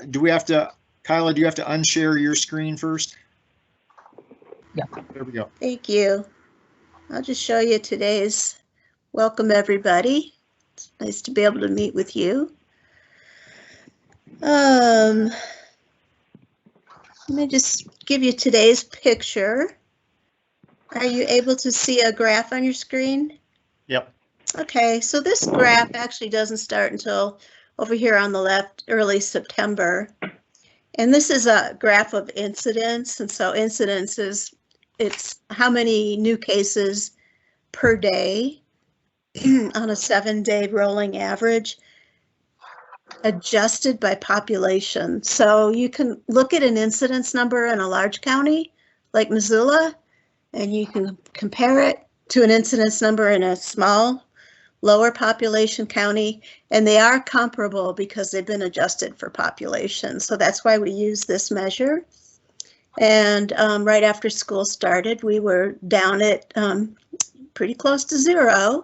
do we have to, Kyla, do you have to unshare your screen first? Yeah. There we go. Thank you. I'll just show you today's welcome, everybody. It's nice to be able to meet with you. Let me just give you today's picture. Are you able to see a graph on your screen? Yep. Okay, so this graph actually doesn't start until over here on the left, early September. And this is a graph of incidence. And so incidence is, it's how many new cases per day on a 7-day rolling average, adjusted by population. So you can look at an incidence number in a large county like Missoula, and you can compare it to an incidence number in a small, lower population county, and they are comparable because they've been adjusted for population. So that's why we use this measure. And right after school started, we were down at pretty close to 0.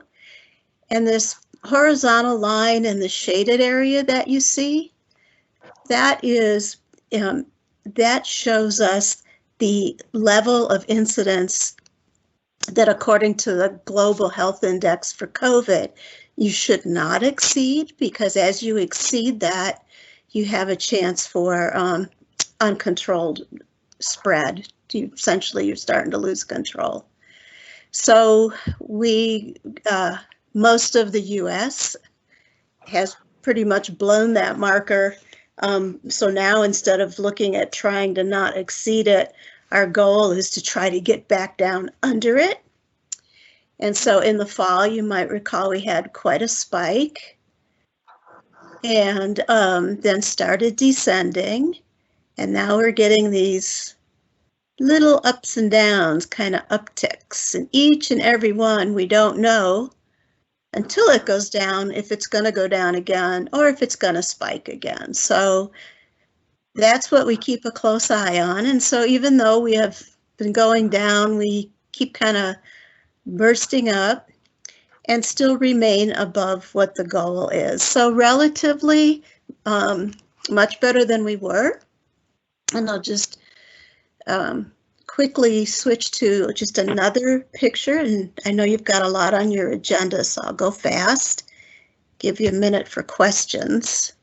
And this horizontal line in the shaded area that you see, that is, that shows us the level of incidence that, according to the Global Health Index for COVID, you should not exceed, because as you exceed that, you have a chance for uncontrolled spread. Essentially, you're starting to lose control. So most of the U.S. has pretty much blown that marker. So now, instead of looking at trying to not exceed it, our goal is to try to get back down under it. And so in the fall, you might recall we had quite a spike, and then started descending. And now we're getting these little ups and downs, kind of upticks. And each and every one, we don't know until it goes down if it's going to go down again or if it's going to spike again. So that's what we keep a close eye on. And so even though we have been going down, we keep kind of bursting up and still remain above what the goal is. So relatively much better than we were. And I'll just quickly switch to just another picture. And I know you've got a lot on your agenda, so I'll go fast, give you a minute for questions.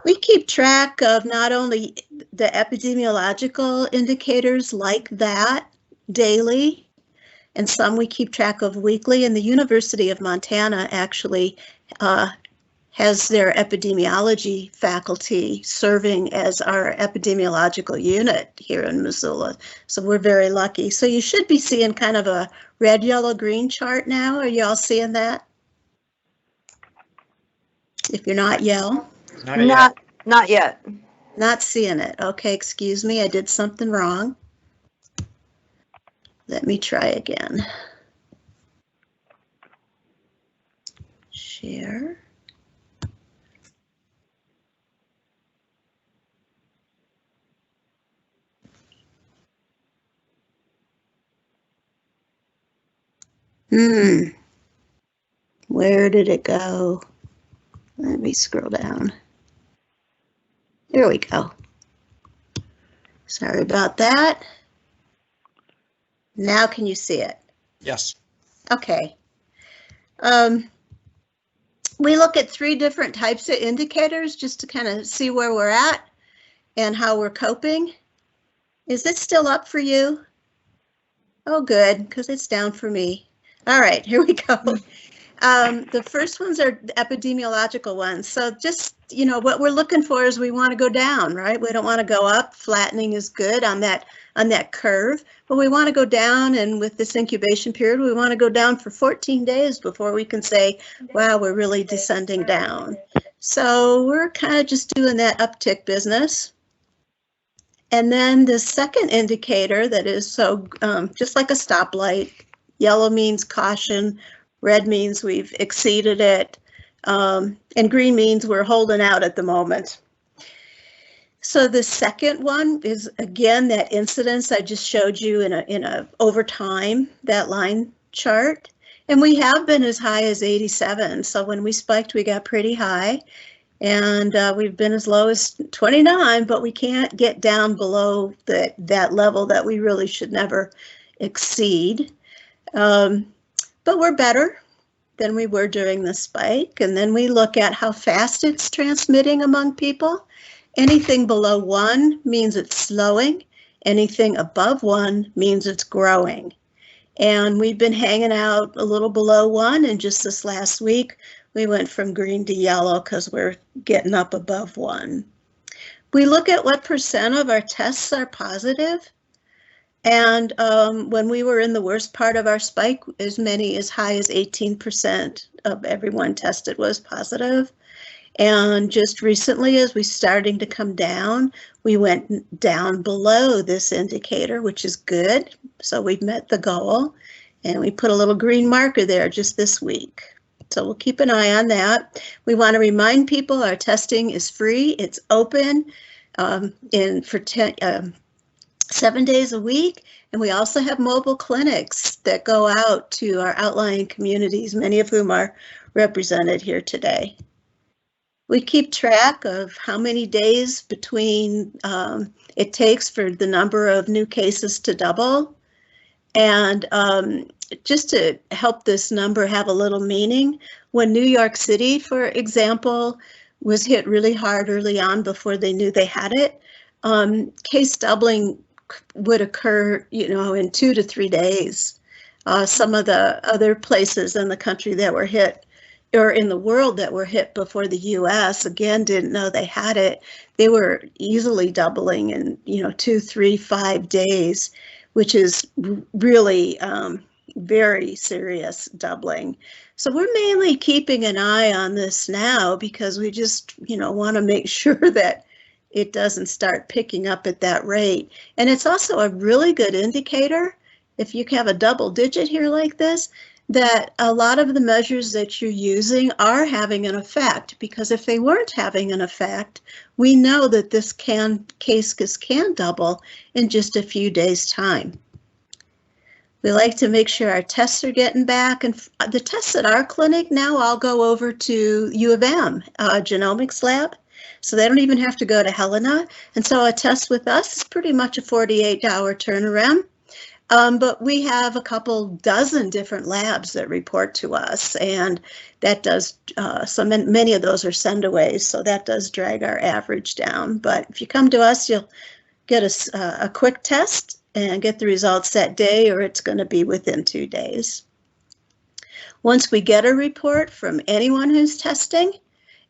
We keep track of not only the epidemiological indicators like that daily, and some we keep track of weekly. And the University of Montana actually has their epidemiology faculty serving as our epidemiological unit here in Missoula. So we're very lucky. So you should be seeing kind of a red, yellow, green chart now. Are you all seeing that? If you're not, yell. Not yet. Not seeing it. Okay, excuse me, I did something wrong. Let me try again. Share. Where did it go? Let me scroll down. There we go. Sorry about that. Now can you see it? Yes. Okay. We look at 3 different types of indicators just to kind of see where we're at and how we're coping. Is it still up for you? Oh, good, because it's down for me. All right, here we go. The first ones are epidemiological ones. So just, you know, what we're looking for is we want to go down, right? We don't want to go up. Flattening is good on that curve, but we want to go down. And with this incubation period, we want to go down for 14 days before we can say, wow, we're really descending down. So we're kind of just doing that uptick business. And then the second indicator that is just like a stoplight, yellow means caution, red means we've exceeded it, and green means we're holding out at the moment. So the second one is, again, that incidence I just showed you in a over time, that line chart. And we have been as high as 87. So when we spiked, we got pretty high. And we've been as low as 29, but we can't get down below that level that we really should never exceed. But we're better than we were during the spike. And then we look at how fast it's transmitting among people. Anything below 1 means it's slowing. Anything above 1 means it's growing. And we've been hanging out a little below 1, and just this last week, we went from green to yellow because we're getting up above 1. We look at what percent of our tests are positive. And when we were in the worst part of our spike, as high as 18% of everyone tested was positive. And just recently, as we're starting to come down, we went down below this indicator, which is good. So we've met the goal, and we put a little green marker there just this week. So we'll keep an eye on that. We want to remind people our testing is free. It's open for 7 days a week. And we also have mobile clinics that go out to our outlying communities, many of whom are represented here today. We keep track of how many days between it takes for the number of new cases to double. And just to help this number have a little meaning, when New York City, for example, was hit really hard early on before they knew they had it, case doubling would occur, in 2 to 3 days. Some of the other places in the country that were hit, or in the world that were hit before the US, again, didn't know they had it. They were easily doubling in, 2, 3, 5 days, which is really very serious doubling. So we're mainly keeping an eye on this now because we just, want to make sure that it doesn't start picking up at that rate. And it's also a really good indicator, if you have a double digit here like this, that a lot of the measures that you're using are having an effect, because if they weren't having an effect, we know that this case can double in just a few days' time. We like to make sure our tests are getting back, and the tests at our clinic now all go over to U of M genomics lab, so they don't even have to go to Helena. And so a test with us is pretty much a 48-hour turnaround. But we have a couple dozen different labs that report to us, and that does, many of those are sendaways, so that does drag our average down. But if you come to us, you'll get a quick test and get the results that day, or it's going to be within 2 days. Once we get a report from anyone who's testing,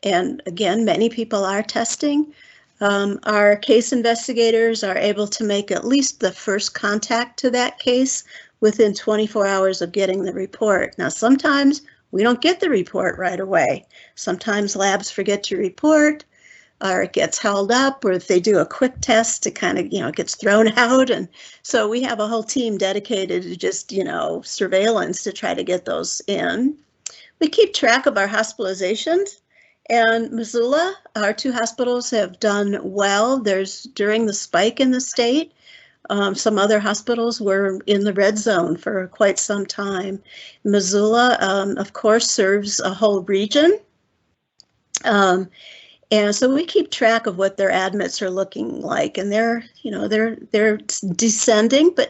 and again, many people are testing, our case investigators are able to make at least the first contact to that case within 24 hours of getting the report. Now, sometimes we don't get the report right away. Sometimes labs forget to report, or it gets held up, or if they do a quick test, it kind of, it gets thrown out. And so we have a whole team dedicated to just, surveillance to try to get those in. We keep track of our hospitalizations. And Missoula, our 2 hospitals have done well. During the spike in the state, some other hospitals were in the red zone for quite some time. Missoula, of course, serves a whole region. And so we keep track of what their admits are looking like, and they're descending, but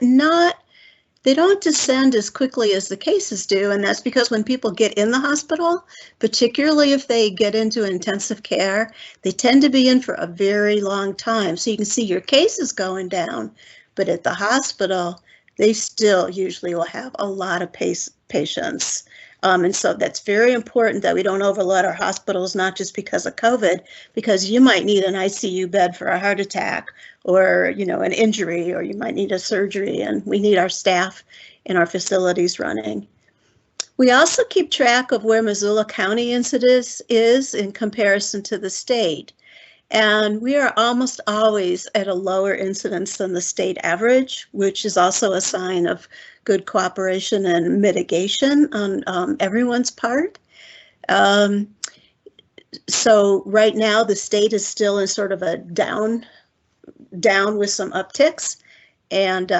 they don't descend as quickly as the cases do. And that's because when people get in the hospital, particularly if they get into intensive care, they tend to be in for a very long time. So you can see your cases going down, but at the hospital, they still usually will have a lot of patients. And so that's very important that we don't overload our hospitals, not just because of COVID, because you might need an ICU bed for a heart attack or, an injury, or you might need a surgery, and we need our staff in our facilities running. We also keep track of where Missoula County incidence is in comparison to the state. And we are almost always at a lower incidence than the state average, which is also a sign of good cooperation and mitigation on everyone's part. So right now, the state is still in sort of a down with some upticks. And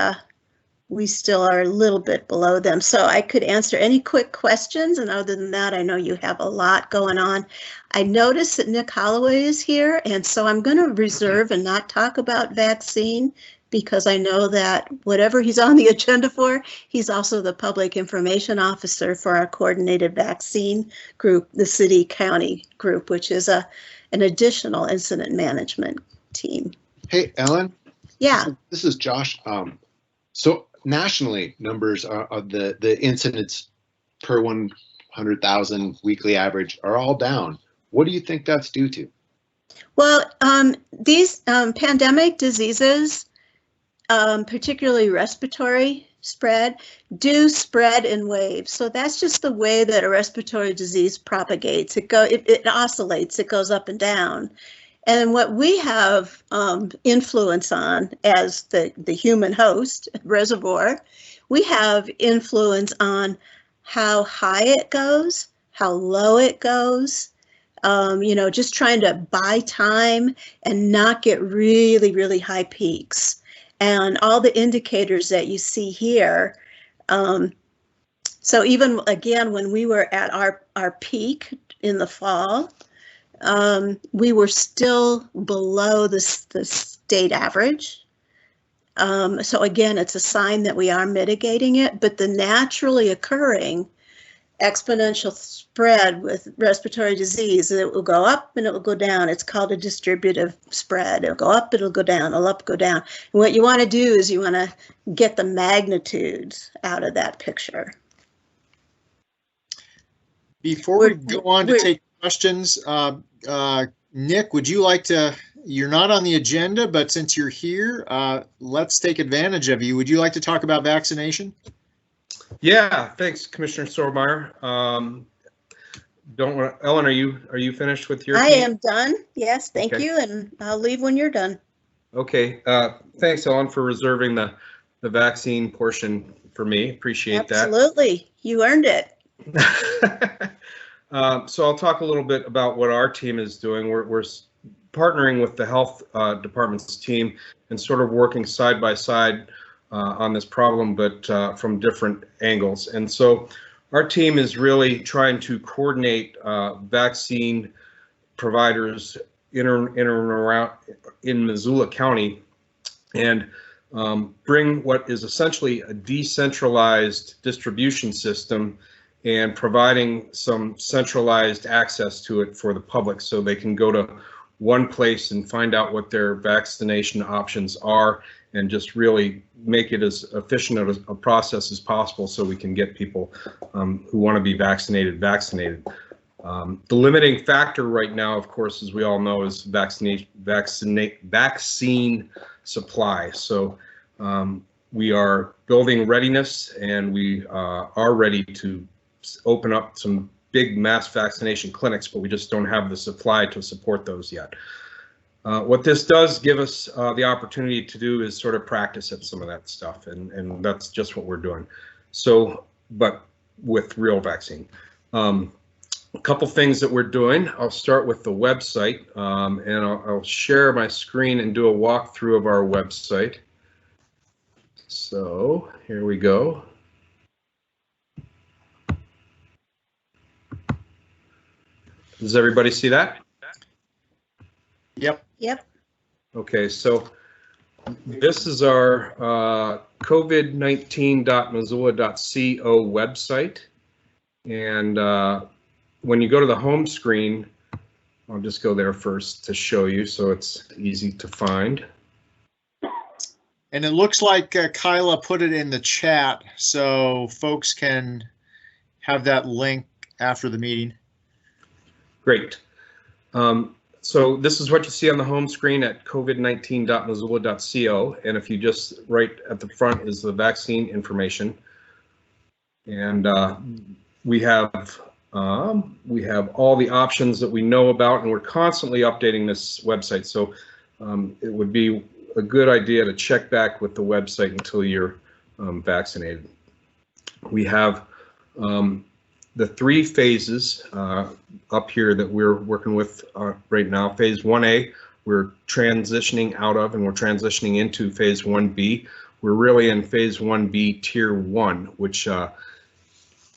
we still are a little bit below them. So I could answer any quick questions. And other than that, I know you have a lot going on. I noticed that Nick Holloway is here. And so I'm going to reserve and not talk about vaccine because I know that whatever he's on the agenda for, he's also the public information officer for our coordinated vaccine group, the city county group, which is an additional incident management team. Hey, Ellen. Yeah. This is Josh. So nationally, numbers of the incidents per 100,000 weekly average are all down. What do you think that's due to? Well, these pandemic diseases, particularly respiratory spread, do spread in waves. So that's just the way that a respiratory disease propagates. It oscillates, it goes up and down. And what we have influence on as the human host reservoir, we have influence on how high it goes, how low it goes, just trying to buy time and not get really, really high peaks. And all the indicators that you see here. So even again, when we were at our peak in the fall, we were still below the state average. So again, it's a sign that we are mitigating it, but the naturally occurring exponential spread with respiratory disease, it will go up and it will go down. It's called a distributive spread. It'll go up, it'll go down, it'll up, go down. And what you want to do is you want to get the magnitudes out of that picture. Before we go on to take questions, Nick, would you like to, you're not on the agenda, but since you're here, let's take advantage of you. Would you like to talk about vaccination? Yeah, thanks, Commissioner Sormeyer. Ellen, are you finished with your? I am done. Yes, thank Okay. you, and I'll leave when you're done. Okay, thanks, Ellen, for reserving the vaccine portion for me. Appreciate that. Absolutely, you earned it. So I'll talk a little bit about what our team is doing. We're partnering with the health department's team and sort of working side by side on this problem, but from different angles. And so our team is really trying to coordinate vaccine providers in and around in Missoula County and bring what is essentially a decentralized distribution system and providing some centralized access to it for the public so they can go to one place and find out what their vaccination options are and just really make it as efficient of a process as possible so we can get people who want to be vaccinated. The limiting factor right now, of course, as we all know, is vaccine supply. So we are building readiness and we are ready to open up some big mass vaccination clinics, but we just don't have the supply to support those yet. What this does give us the opportunity to do is sort of practice at some of that stuff, and that's just what we're doing. So, but with real vaccine. A couple things that we're doing. I'll start with the website, and I'll share my screen and do a walkthrough of our website. So here we go. Does everybody see that? Yep. Yep. Okay, so this is our covid19.missoula.co website. And when you go to the home screen, I'll just go there first to show you so it's easy to find. And it looks like Kyla put it in the chat so folks can have that link after the meeting. Great. So this is what you see on the home screen at covid19.missoula.co. And if you just right at the front is the vaccine information. And we have all the options that we know about, and we're constantly updating this website. So it would be a good idea to check back with the website until you're vaccinated. We have the 3 phases up here that we're working with right now. Phase 1A, we're transitioning out of, and we're transitioning into phase 1B, we're really in phase 1B tier 1, which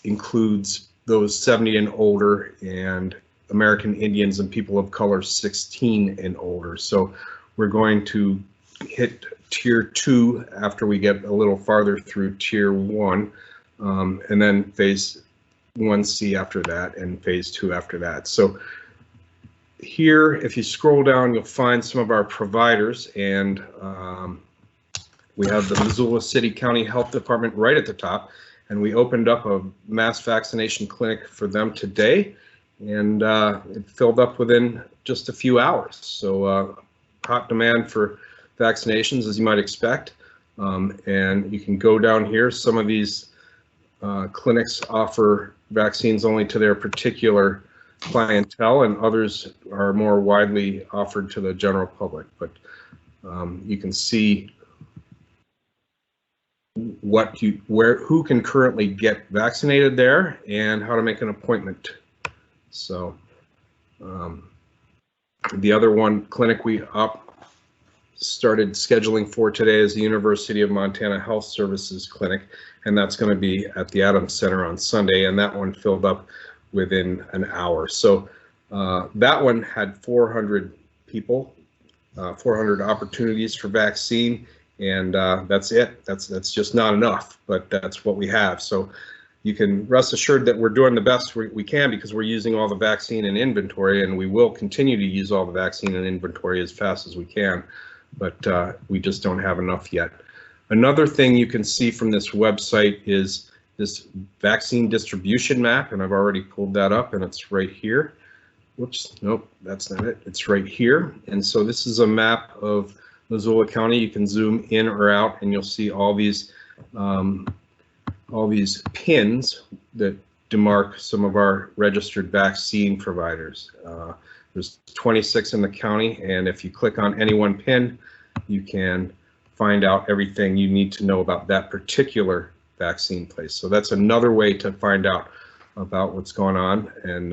includes those 70 and older and American Indians and people of color 16 and older. So we're going to hit tier 2 after we get a little farther through tier 1, and then phase 1C after that, and phase 2 after that. So here, if you scroll down, you'll find some of our providers, and we have the Missoula City County Health Department right at the top, and we opened up a mass vaccination clinic for them today, and it filled up within just a few hours. So hot demand for vaccinations, as you might expect, and you can go down here. Some of these clinics offer vaccines only to their particular clientele, and others are more widely offered to the general public. But you can see who can currently get vaccinated there and how to make an appointment. So the other one clinic we started scheduling for today is the University of Montana Health Services Clinic, and that's going to be at the Adams Center on Sunday, and that one filled up within an hour. So that one had 400 people, 400 opportunities for vaccine, and that's it. That's just not enough, but that's what we have. So you can rest assured that we're doing the best we can, because we're using all the vaccine in inventory, and we will continue to use all the vaccine in inventory as fast as we can, but we just don't have enough yet. Another thing you can see from this website is this vaccine distribution map, and I've already pulled that up, and it's right here. Whoops, nope, that's not it. It's right here. And so this is a map of Missoula County. You can zoom in or out, and you'll see all these pins that demark some of our registered vaccine providers. There's 26 in the county, and if you click on any one pin, you can find out everything you need to know about that particular vaccine place. So that's another way to find out about what's going on, and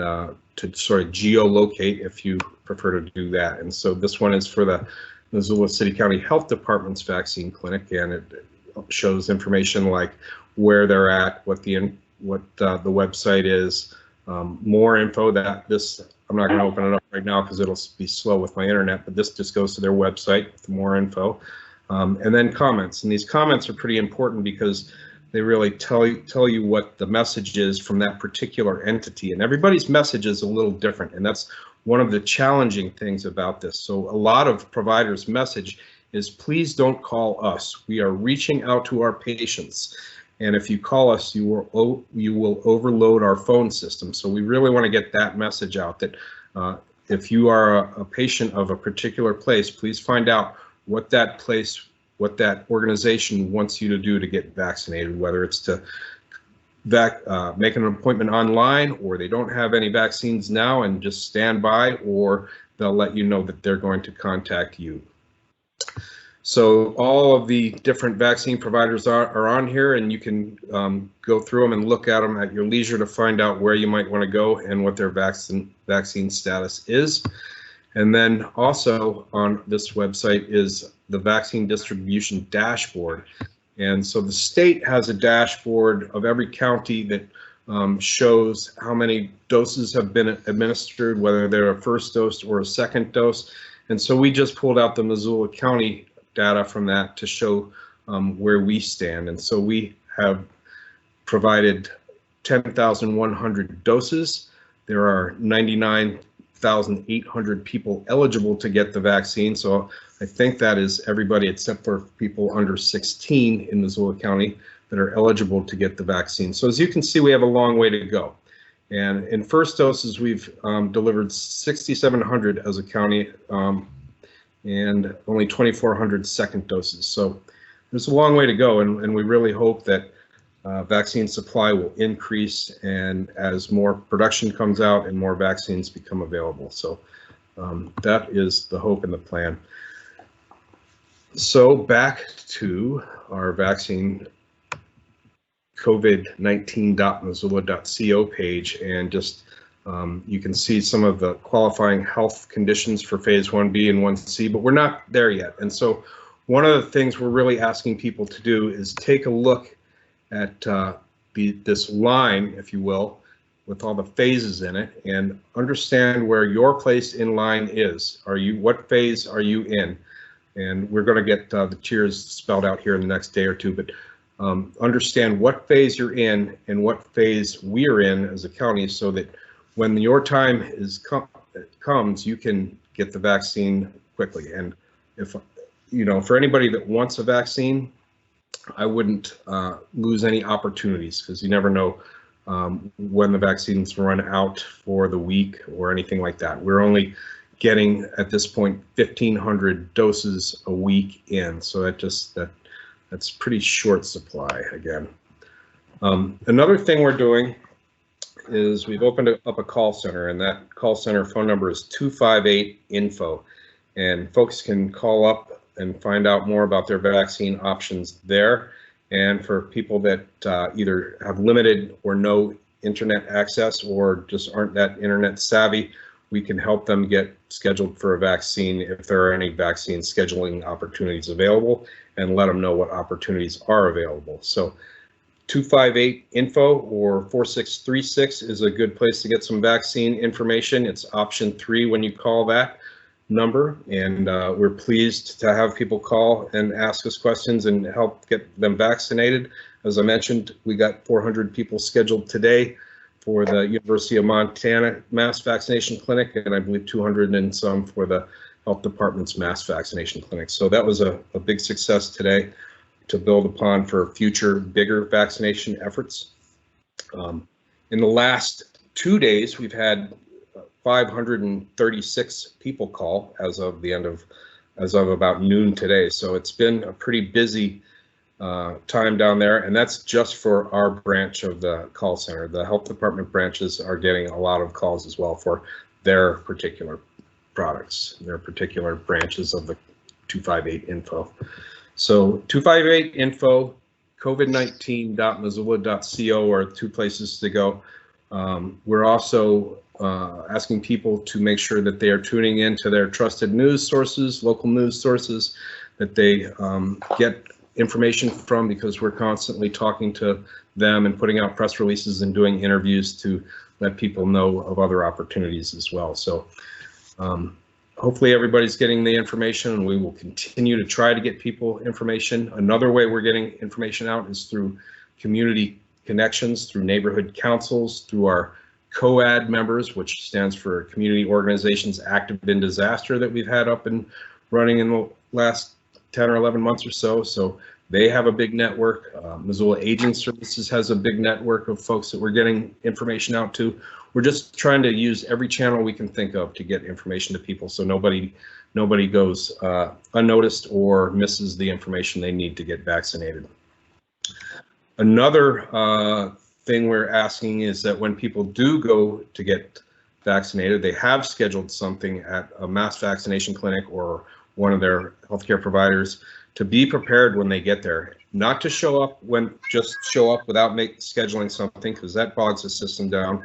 to sort of geolocate if you prefer to do that. And so this one is for the Missoula City County Health Department's vaccine clinic, and it shows information like where they're at, what the website is, more info. I'm not going to open it up right now because it'll be slow with my internet, but this just goes to their website with more info. And then comments, and these comments are pretty important because they really tell you what the message is from that particular entity, and everybody's message is a little different, and that's one of the challenging things about this. So a lot of providers' message is, please don't call us. We are reaching out to our patients, and if you call us, you will overload our phone system. So we really want to get that message out, that if you are a patient of a particular place, please find out what that place, what that organization wants you to do to get vaccinated, whether it's to make an appointment online, or they don't have any vaccines now and just stand by, or they'll let you know that they're going to contact you. So all of the different vaccine providers are on here, and you can go through them and look at them at your leisure to find out where you might want to go and what their vaccine status is. And then also on this website is the vaccine distribution dashboard. And so the state has a dashboard of every county that shows how many doses have been administered, whether they're a first dose or a second dose. And so we just pulled out the Missoula County data from that to show where we stand. And so we have provided 10,100 doses. There are 99,800 people eligible to get the vaccine. So I think that is everybody except for people under 16 in Missoula County that are eligible to get the vaccine. So as you can see, we have a long way to go. And in first doses, we've delivered 6,700 as a county, and only 2,400 second doses. So there's a long way to go, and we really hope that vaccine supply will increase, and as more production comes out and more vaccines become available. So that is the hope and the plan. So back to our vaccine COVID-19.missoula.co page, and just you can see some of the qualifying health conditions for phase 1B and 1C, but we're not there yet. And so one of the things we're really asking people to do is take a look at this line, if you will, with all the phases in it, and understand where your place in line is. What phase are you in? And we're going to get the tiers spelled out here in the next day or two, but understand what phase you're in and what phase we're in as a county, so that when your time comes, you can get the vaccine quickly. And if for anybody that wants a vaccine, I wouldn't lose any opportunities, because you never know when the vaccines run out for the week or anything like that. We're only getting at this point 1,500 doses a week in, so that's pretty short supply again. Another thing we're doing is we've opened up a call center, and that call center phone number is 258-INFO, and folks can call up and find out more about their vaccine options there. And for people that either have limited or no internet access, or just aren't that internet savvy, we can help them get scheduled for a vaccine if there are any vaccine scheduling opportunities available, and let them know what opportunities are available. So 258-INFO or 4636 is a good place to get some vaccine information. It's option 3 when you call that number, and we're pleased to have people call and ask us questions and help get them vaccinated. As I mentioned, we got 400 people scheduled today for the University of Montana mass vaccination clinic, and I believe 200 and some for the health department's mass vaccination clinic. So that was a big success today to build upon for future bigger vaccination efforts. In the last 2 days, we've had 536 people call as of about noon today. So it's been a pretty busy time down there, and that's just for our branch of the call center. The health department branches are getting a lot of calls as well for their particular products, their particular branches of the 258-INFO. So 258-INFO, covid19.missoula.co are 2 places to go. We're also asking people to make sure that they are tuning in to their trusted news sources, local news sources, that they get information from, because we're constantly talking to them and putting out press releases and doing interviews to let people know of other opportunities as well. So hopefully everybody's getting the information, and we will continue to try to get people information. Another way we're getting information out is through community connections, through neighborhood councils, through our COAD members, which stands for Community Organizations Active in Disaster, that we've had up and running in the last 10 or 11 months or so. So they have a big network. Missoula Aging Services has a big network of folks that we're getting information out to. We're just trying to use every channel we can think of to get information to people, so nobody goes unnoticed or misses the information they need to get vaccinated. Another thing we're asking is that when people do go to get vaccinated, they have scheduled something at a mass vaccination clinic or one of their healthcare providers, to be prepared when they get there. Not to show up without scheduling something, because that bogs the system down.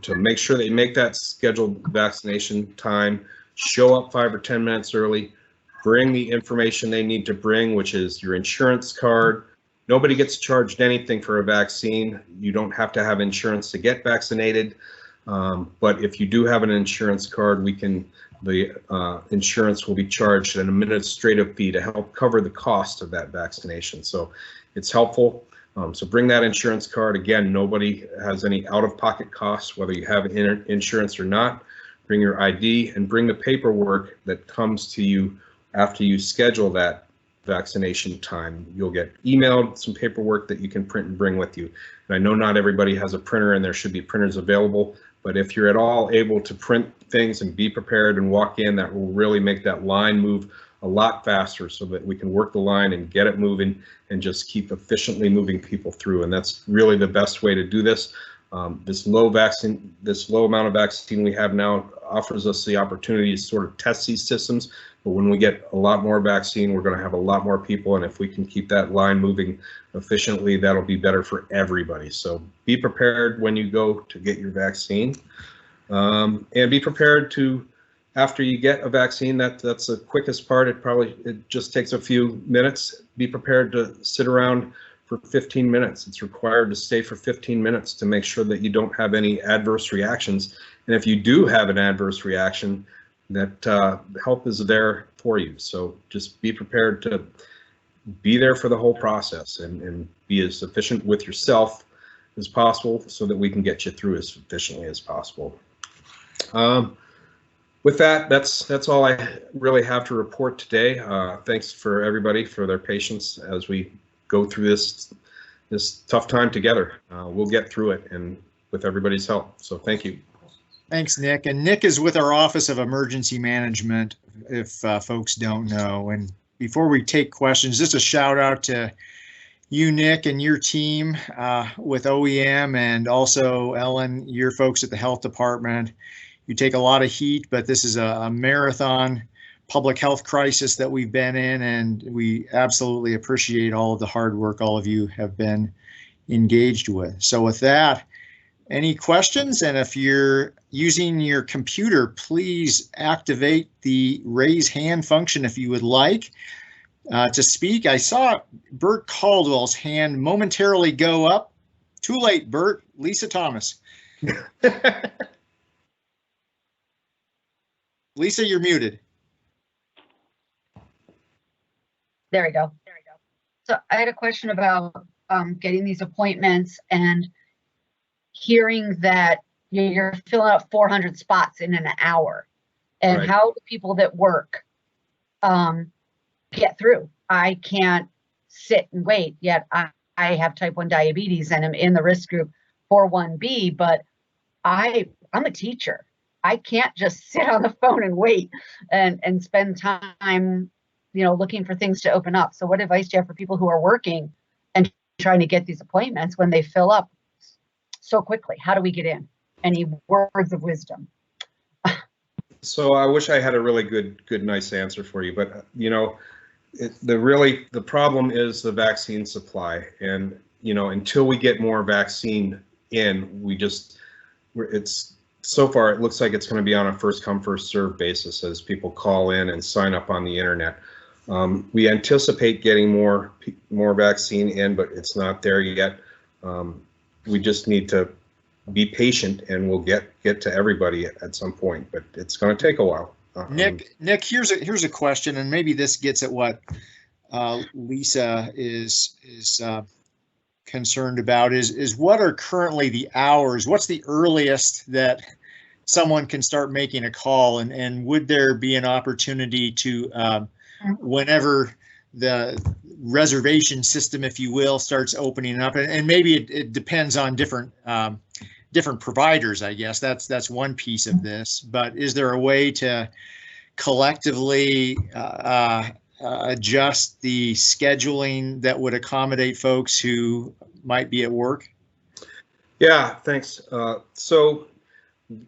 To make sure they make that scheduled vaccination time, show up 5 or 10 minutes early, bring the information they need to bring, which is your insurance card. Nobody gets charged anything for a vaccine. You don't have to have insurance to get vaccinated. But if you do have an insurance card, the insurance will be charged an administrative fee to help cover the cost of that vaccination. So it's helpful. So bring that insurance card. Again, nobody has any out-of-pocket costs, whether you have insurance or not. Bring your ID and bring the paperwork that comes to you after you schedule that vaccination time. You'll get emailed some paperwork that you can print and bring with you. And I know not everybody has a printer, and there should be printers available, but if you're at all able to print things and be prepared and walk in, that will really make that line move a lot faster, so that we can work the line and get it moving and just keep efficiently moving people through. And that's really the best way to do this. This low amount of vaccine we have now offers us the opportunity to sort of test these systems. But when we get a lot more vaccine, we're going to have a lot more people. And if we can keep that line moving efficiently, that'll be better for everybody. So be prepared when you go to get your vaccine, and be prepared to after you get a vaccine, that's the quickest part. It just takes a few minutes. Be prepared to sit around for 15 minutes. It's required to stay for 15 minutes to make sure that you don't have any adverse reactions. And if you do have an adverse reaction, that help is there for you. So just be prepared to be there for the whole process and be as efficient with yourself as possible so that we can get you through as efficiently as possible. With that, that's all I really have to report today. Thanks for everybody for their patience as we go through this tough time together. We'll get through it and with everybody's help. So thank you. Thanks, Nick. And Nick is with our Office of Emergency Management, if folks don't know. And before we take questions, just a shout out to you, Nick, and your team with OEM, and also Ellen, your folks at the health department. You take a lot of heat, but this is a marathon public health crisis that we've been in, and we absolutely appreciate all of the hard work all of you have been engaged with. So with that, any questions? And if you're using your computer, please activate the raise hand function if you would like to speak. I saw Bert Caldwell's hand momentarily go up. Too late, Bert. Lisa Thomas. Lisa, you're muted. There we go. So I had a question about getting these appointments and hearing that you're filling out 400 spots in an hour. And Right. How do people that work get through? I can't sit and wait, yet I have type 1 diabetes and I'm in the risk group for 1B, but I'm a teacher. I can't just sit on the phone and wait and spend time, looking for things to open up. So what advice do you have for people who are working and trying to get these appointments when they fill up so quickly? How do we get in? Any words of wisdom? So I wish I had a really good, nice answer for you, but the problem is the vaccine supply, and until we get more vaccine in, so far it looks like it's going to be on a first come first serve basis as people call in and sign up on the internet. We anticipate getting more vaccine in, but it's not there yet. We just need to be patient, and we'll get to everybody at some point, but it's going to take a while. Nick, here's a question, and maybe this gets at what Lisa is concerned about. Is what are currently the hours? What's the earliest that someone can start making a call, and would there be an opportunity to whenever the reservation system, if you will, starts opening up, and maybe it depends on different providers, I guess. That's one piece of this, but is there a way to collectively adjust the scheduling that would accommodate folks who might be at work? Yeah, thanks. So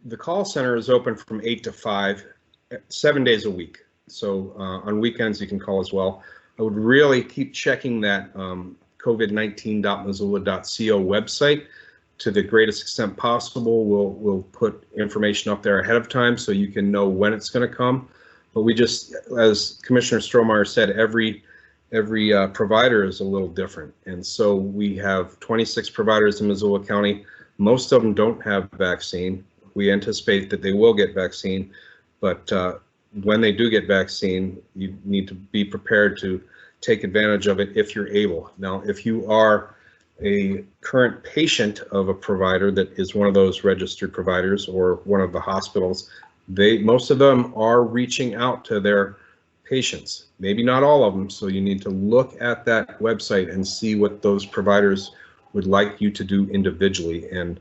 the call center is open from 8 to 5, 7 days a week. So on weekends you can call as well. I would really keep checking that covid19.missoula.co website to the greatest extent possible. We'll put information up there ahead of time so you can know when it's going to come. But we just, as Commissioner Strohmeyer said, every provider is a little different. And so we have 26 providers in Missoula County. Most of them don't have vaccine. We anticipate that they will get vaccine, but when they do get vaccine, you need to be prepared to take advantage of it if you're able. Now, if you are a current patient of a provider that is one of those registered providers or one of the hospitals, most of them are reaching out to their patients. Maybe not all of them, so you need to look at that website and see what those providers would like you to do individually, and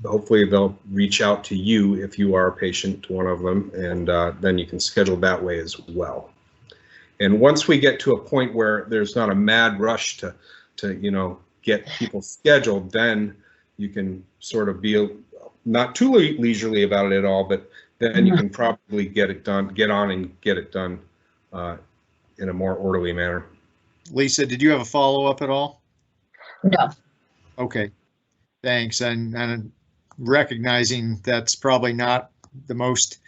hopefully they'll reach out to you if you are a patient to one of them, and then you can schedule that way as well. And once we get to a point where there's not a mad rush to get people scheduled, then you can sort of be not too leisurely about it at all, but then you can probably get on and get it done in a more orderly manner. Lisa, did you have a follow-up at all? No. Okay, thanks. And recognizing that's probably not the most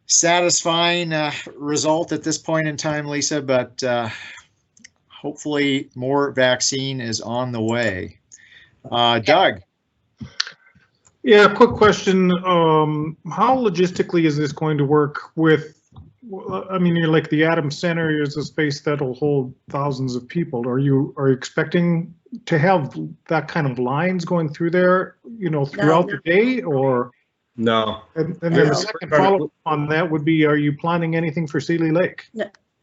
satisfying result at this point in time, Lisa, but hopefully more vaccine is on the way. Doug. Yeah, quick question. How logistically is this going to work with, I mean, you're like the Adams Center is a space that'll hold thousands of people. Are you expecting to have that kind of lines going through there, you know, throughout the day, or? No. And then the second follow-up on that would be, are you planning anything for Seeley Lake?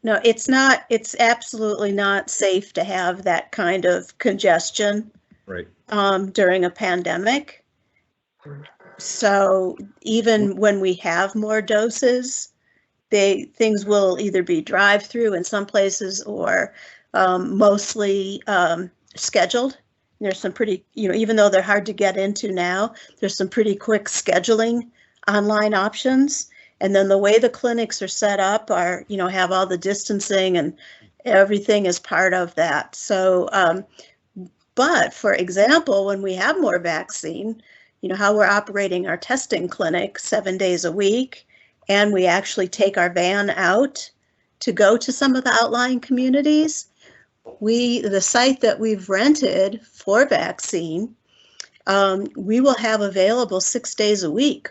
No, it's not. It's absolutely not safe to have that kind of congestion during a pandemic. So even when we have more doses, things will either be drive-through in some places or mostly scheduled. There's some pretty, you know, even though they're hard to get into now, there's some pretty quick scheduling online options. And then the way the clinics are set up are, you know, have all the distancing and everything is part of that. So, but for example, when we have more vaccine, you know, how we're operating our testing clinic 7 days a week, and we actually take our van out to go to some of the outlying communities. The site that we've rented for vaccine, we will have available 6 days a week.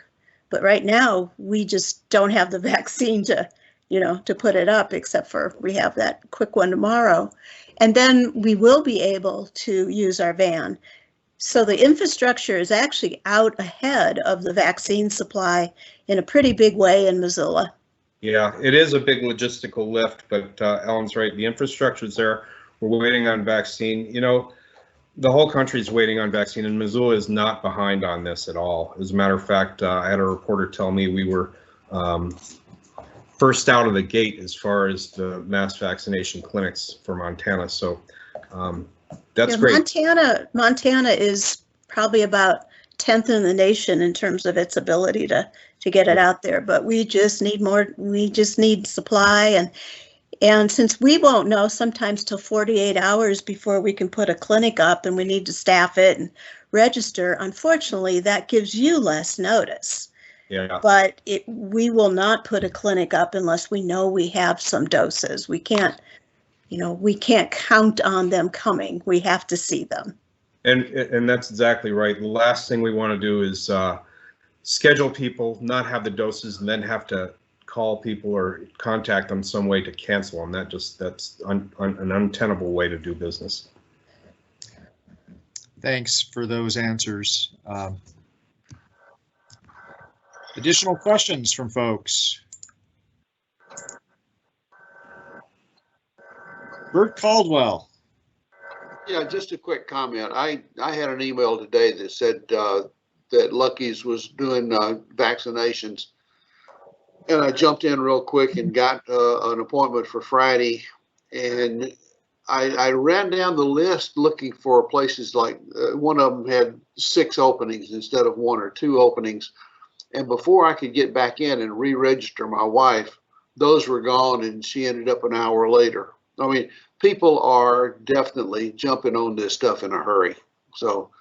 But right now, we just don't have the vaccine to, you know, to put it up, except for we have that quick one tomorrow. And then we will be able to use our van. So the infrastructure is actually out ahead of the vaccine supply in a pretty big way in Missoula. Yeah, it is a big logistical lift, but Ellen's right. The infrastructure is there. We're waiting on vaccine. You know, the whole country is waiting on vaccine, and Missoula is not behind on this at all. As a matter of fact, I had a reporter tell me we were first out of the gate as far as the mass vaccination clinics for Montana. So that's great. Montana is probably about 10th in the nation in terms of its ability to get it out there, but we just need more. We just need supply, and since we won't know sometimes till 48 hours before we can put a clinic up, and we need to staff it and register, unfortunately, that gives you less notice. Yeah. But we will not put a clinic up unless we know we have some doses. We can't, you know, we can't count on them coming. We have to see them. And that's exactly right. The last thing we want to do is schedule people, not have the doses, and then have to call people or contact them some way to cancel them. That's an untenable way to do business. Thanks for those answers. Additional questions from folks? Bert Caldwell. Yeah, just a quick comment. I had an email today that said that Lucky's was doing vaccinations. And I jumped in real quick and got an appointment for Friday. And I ran down the list looking for places like one of them had 6 openings instead of 1 or 2 openings. And before I could get back in and re-register my wife, those were gone and she ended up an hour later. I mean, people are definitely jumping on this stuff in a hurry. So,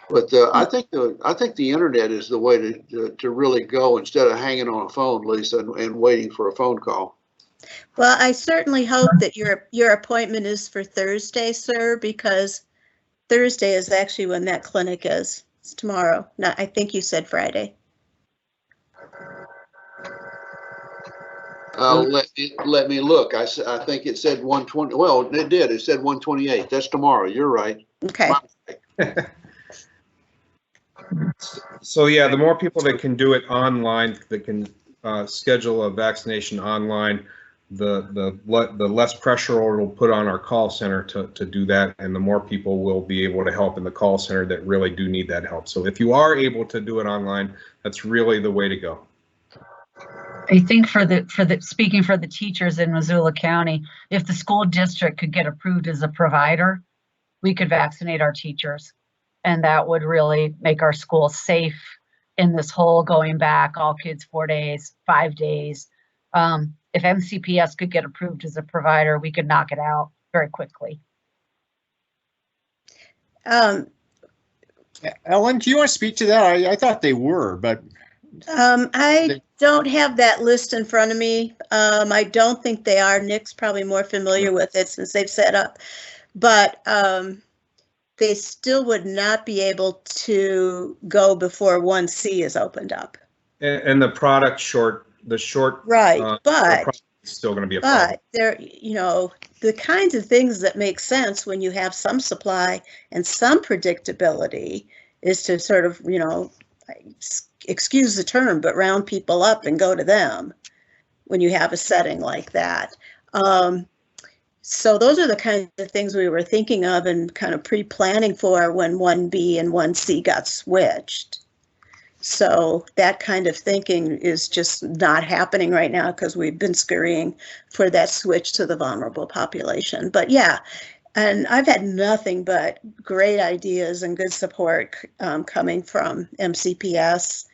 but I think the internet is the way to really go instead of hanging on a phone, Lisa, and waiting for a phone call. Well, I certainly hope that your appointment is for Thursday, sir, because Thursday is actually when that clinic is. It's tomorrow. No, I think you said Friday. Let me look. I think it said 120. Well, it did. It said 128. That's tomorrow. You're right. Okay. So yeah, the more people that can do it online, that can schedule a vaccination online, the less pressure it'll put on our call center to do that, and the more people will be able to help in the call center that really do need that help. So if you are able to do it online, that's really the way to go. I think speaking for the teachers in Missoula County, if the school district could get approved as a provider, we could vaccinate our teachers. And that would really make our school safe in this whole going back, all kids 4 days, 5 days. If MCPS could get approved as a provider, we could knock it out very quickly. Ellen, do you want to speak to that? I thought they were, but I don't have that list in front of me. I don't think they are. Nick's probably more familiar with it since they've set up, but they still would not be able to go before 1C is opened up. And the product short, Right, but is still going to be a problem. but there, you know, the kinds of things that make sense when you have some supply and some predictability is to sort of, you know, excuse the term, but round people up and go to them when you have a setting like that. So those are the kinds of things we were thinking of and kind of pre-planning for when 1B and 1C got switched. So that kind of thinking is just not happening right now because we've been scurrying for that switch to the vulnerable population. But yeah, and I've had nothing but great ideas and good support coming from MCPS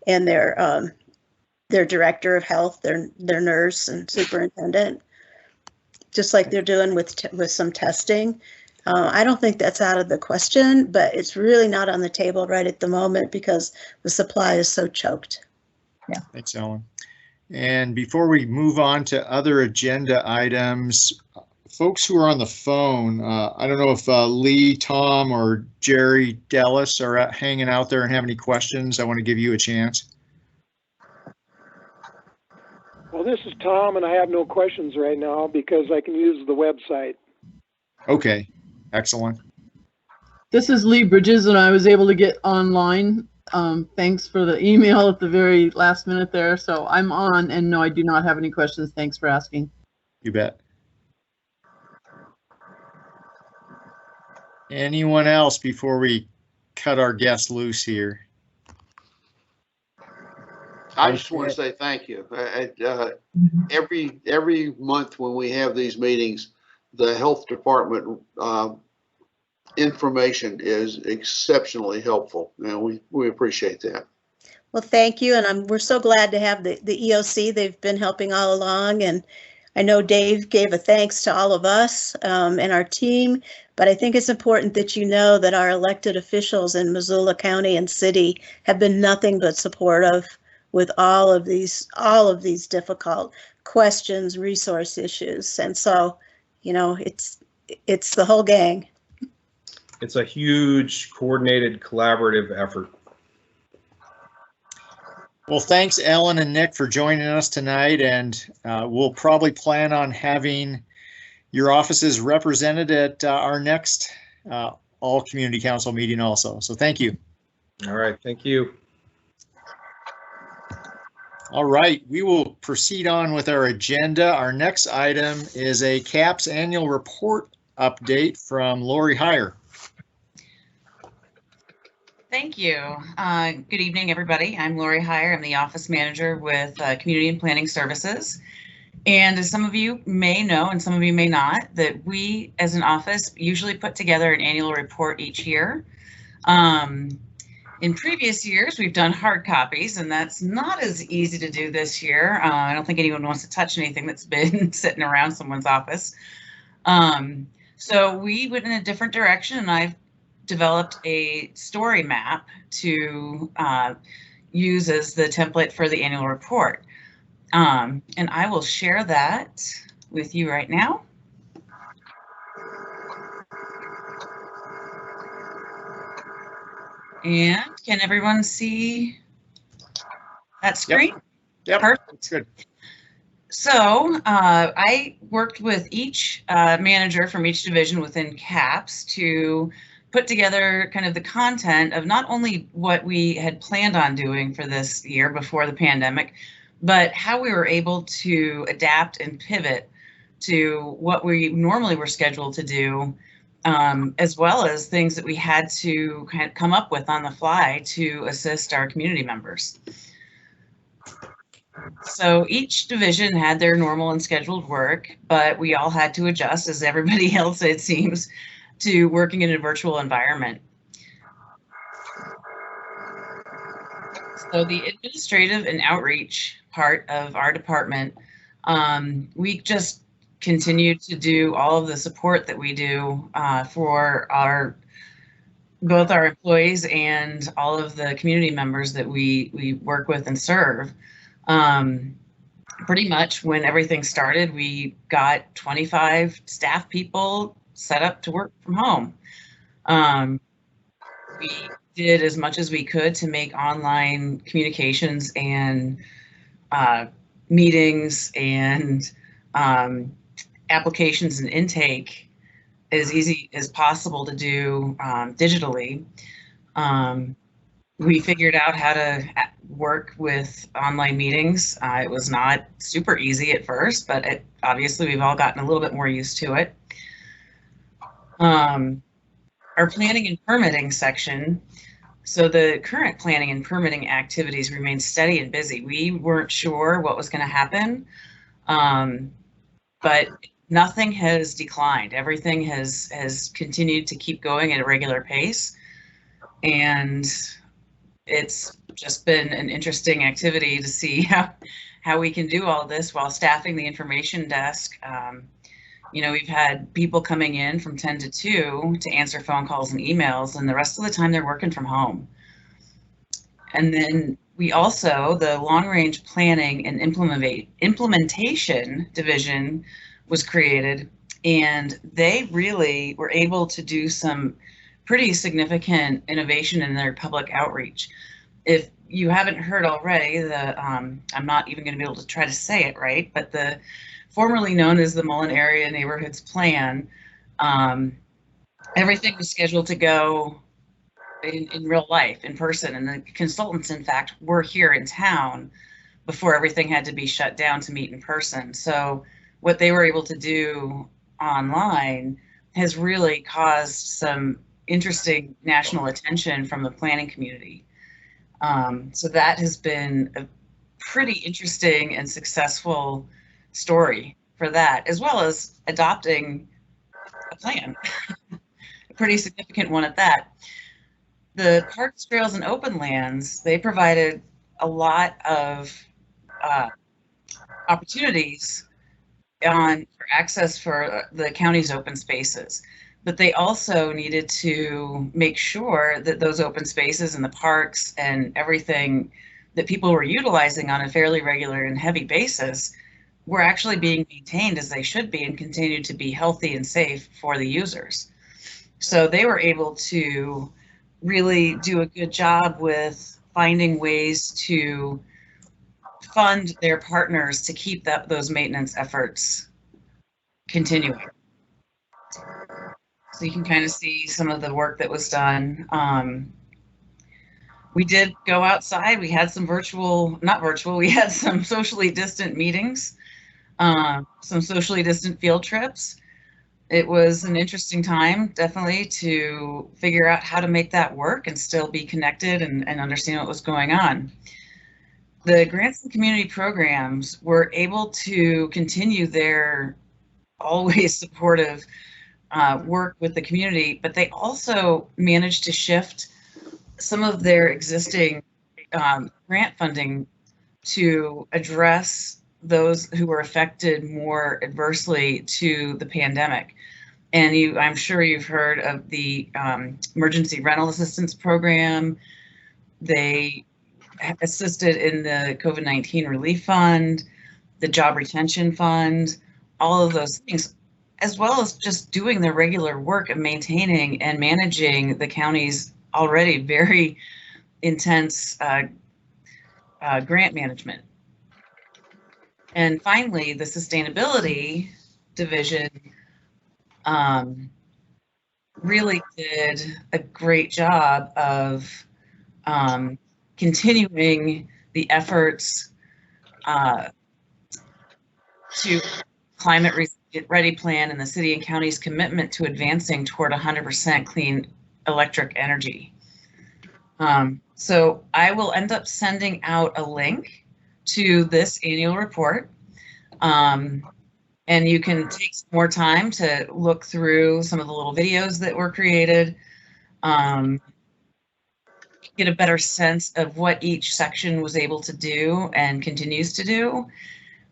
and their director of health, their nurse and superintendent, just like they're doing with some testing. I don't think that's out of the question, but it's really not on the table right at the moment because the supply is so choked. Yeah. Thanks, Ellen. And before we move on to other agenda items, folks who are on the phone, I don't know if Lee, Tom, or Jerry Dallas are hanging out there and have any questions. I want to give you a chance. Well, this is Tom, and I have no questions right now because I can use the website. Okay, excellent. This is Lee Bridges, and I was able to get online. Thanks for the email at the very last minute there. So I'm on, and no, I do not have any questions. Thanks for asking. You bet. Anyone else before we cut our guest loose here? I just want to say thank you. Every month when we have these meetings, the health department information is exceptionally helpful, and we appreciate that. Well, thank you, and we're so glad to have the EOC. They've been helping all along, and I know Dave gave a thanks to all of us and our team, but I think it's important that you know that our elected officials in Missoula County and City have been nothing but supportive with all of these difficult questions, resource issues. And so, you know, it's the whole gang. It's a huge coordinated collaborative effort. Well, thanks, Ellen and Nick, for joining us tonight, and we'll probably plan on having your offices represented at our next all community council meeting also. So thank you. All right, thank you. All right, we will proceed on with our agenda. Our next item is a CAPS annual report update from Lori Heyer. Thank you. Good evening, everybody. I'm Lori Heyer. I'm the office manager with Community and Planning Services. And as some of you may know, and some of you may not, that we as an office usually put together an annual report each year. In previous years, we've done hard copies, and that's not as easy to do this year. I don't think anyone wants to touch anything that's been sitting around someone's office. So we went in a different direction, and I've developed a story map to use as the template for the annual report. And I will share that with you right now. And can everyone see that screen? Yep. Perfect. Good. So I worked with each manager from each division within CAPS to put together kind of the content of not only what we had planned on doing for this year before the pandemic, but how we were able to adapt and pivot to what we normally were scheduled to do, as well as things that we had to kind of come up with on the fly to assist our community members. So each division had their normal and scheduled work, but we all had to adjust, as everybody else, it seems, to working in a virtual environment. So the administrative and outreach part of our department, we just continued to do all of the support that we do for our both our employees and all of the community members that we work with and serve. Pretty much when everything started, we got 25 staff people set up to work from home. We did as much as we could to make online communications and meetings and applications and intake as easy as possible to do digitally. We figured out how to work with online meetings. It was not super easy at first, but obviously we've all gotten a little bit more used to it. Our planning and permitting section. So the current planning and permitting activities remain steady and busy. We weren't sure what was going to happen, but nothing has declined. Everything has continued to keep going at a regular pace. And it's just been an interesting activity to see how we can do all this while staffing the information desk. You know, we've had people coming in from 10 to 2 to answer phone calls and emails, and the rest of the time they're working from home. And then we also, the long range planning and implementation division was created, and they really were able to do some pretty significant innovation in their public outreach. If you haven't heard already, I'm not even going to be able to try to say it right, but the formerly known as the Mullin Area Neighborhoods Plan, everything was scheduled to go in real life, in person, and the consultants, in fact, were here in town before everything had to be shut down to meet in person. So what they were able to do online has really caused some interesting national attention from the planning community. So that has been a pretty interesting and successful story for that, as well as adopting a plan, a pretty significant one at that. The parks, trails, and open lands, they provided a lot of opportunities for access for the county's open spaces. But they also needed to make sure that those open spaces and the parks and everything that people were utilizing on a fairly regular and heavy basis were actually being maintained as they should be and continue to be healthy and safe for the users. So they were able to really do a good job with finding ways to fund their partners to keep those maintenance efforts continuing. So you can kind of see some of the work that was done. We did go outside. We had some we had some socially distant meetings, some socially distant field trips. It was an interesting time, definitely, to figure out how to make that work and still be connected and understand what was going on. The grants and community programs were able to continue their always supportive work with the community, but they also managed to shift some of their existing grant funding to address those who were affected more adversely to the pandemic. And I'm sure you've heard of the Emergency Rental Assistance Program. They assisted in the COVID-19 Relief Fund, the Job Retention Fund, all of those things, as well as just doing their regular work of maintaining and managing the county's already very intense grant management. And finally, the sustainability division really did a great job of continuing the efforts to climate ready plan and the city and county's commitment to advancing toward 100% clean electric energy. So I will end up sending out a link to this annual report. And you can take some more time to look through some of the little videos that were created, get a better sense of what each section was able to do and continues to do.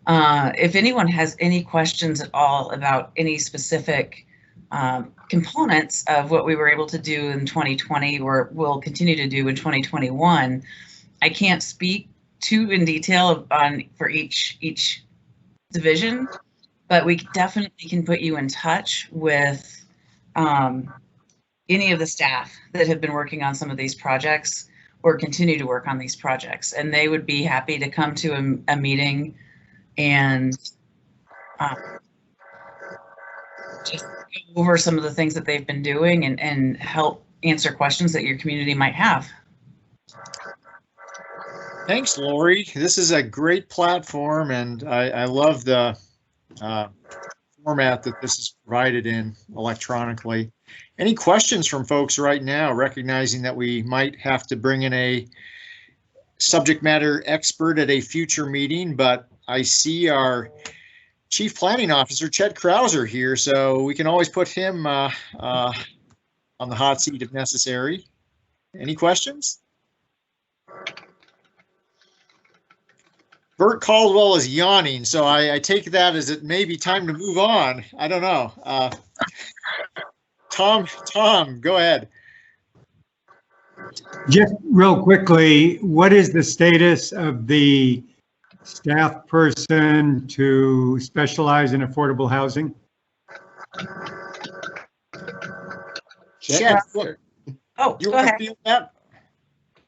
If anyone has any questions at all about any specific components of what we were able to do in 2020 or will continue to do in 2021. I can't speak too in detail for each division, but we definitely can put you in touch with any of the staff that have been working on some of these projects or continue to work on these projects, and they would be happy to come to a meeting and just go over some of the things that they've been doing and help answer questions that your community might have. Thanks, Lori. This is a great platform, and I love the format that this is provided in electronically. Any questions from folks right now, recognizing that we might have to bring in a subject matter expert at a future meeting, but I see our Chief Planning Officer, Chet Krauser, here, so we can always put him on the hot seat if necessary. Any questions? Bert Caldwell is yawning, so I take that as it may be time to move on. I don't know. Tom, go ahead. Just real quickly, what is the status of the staff person to specialize in affordable housing? Chet, oh, you go want to ahead. field that?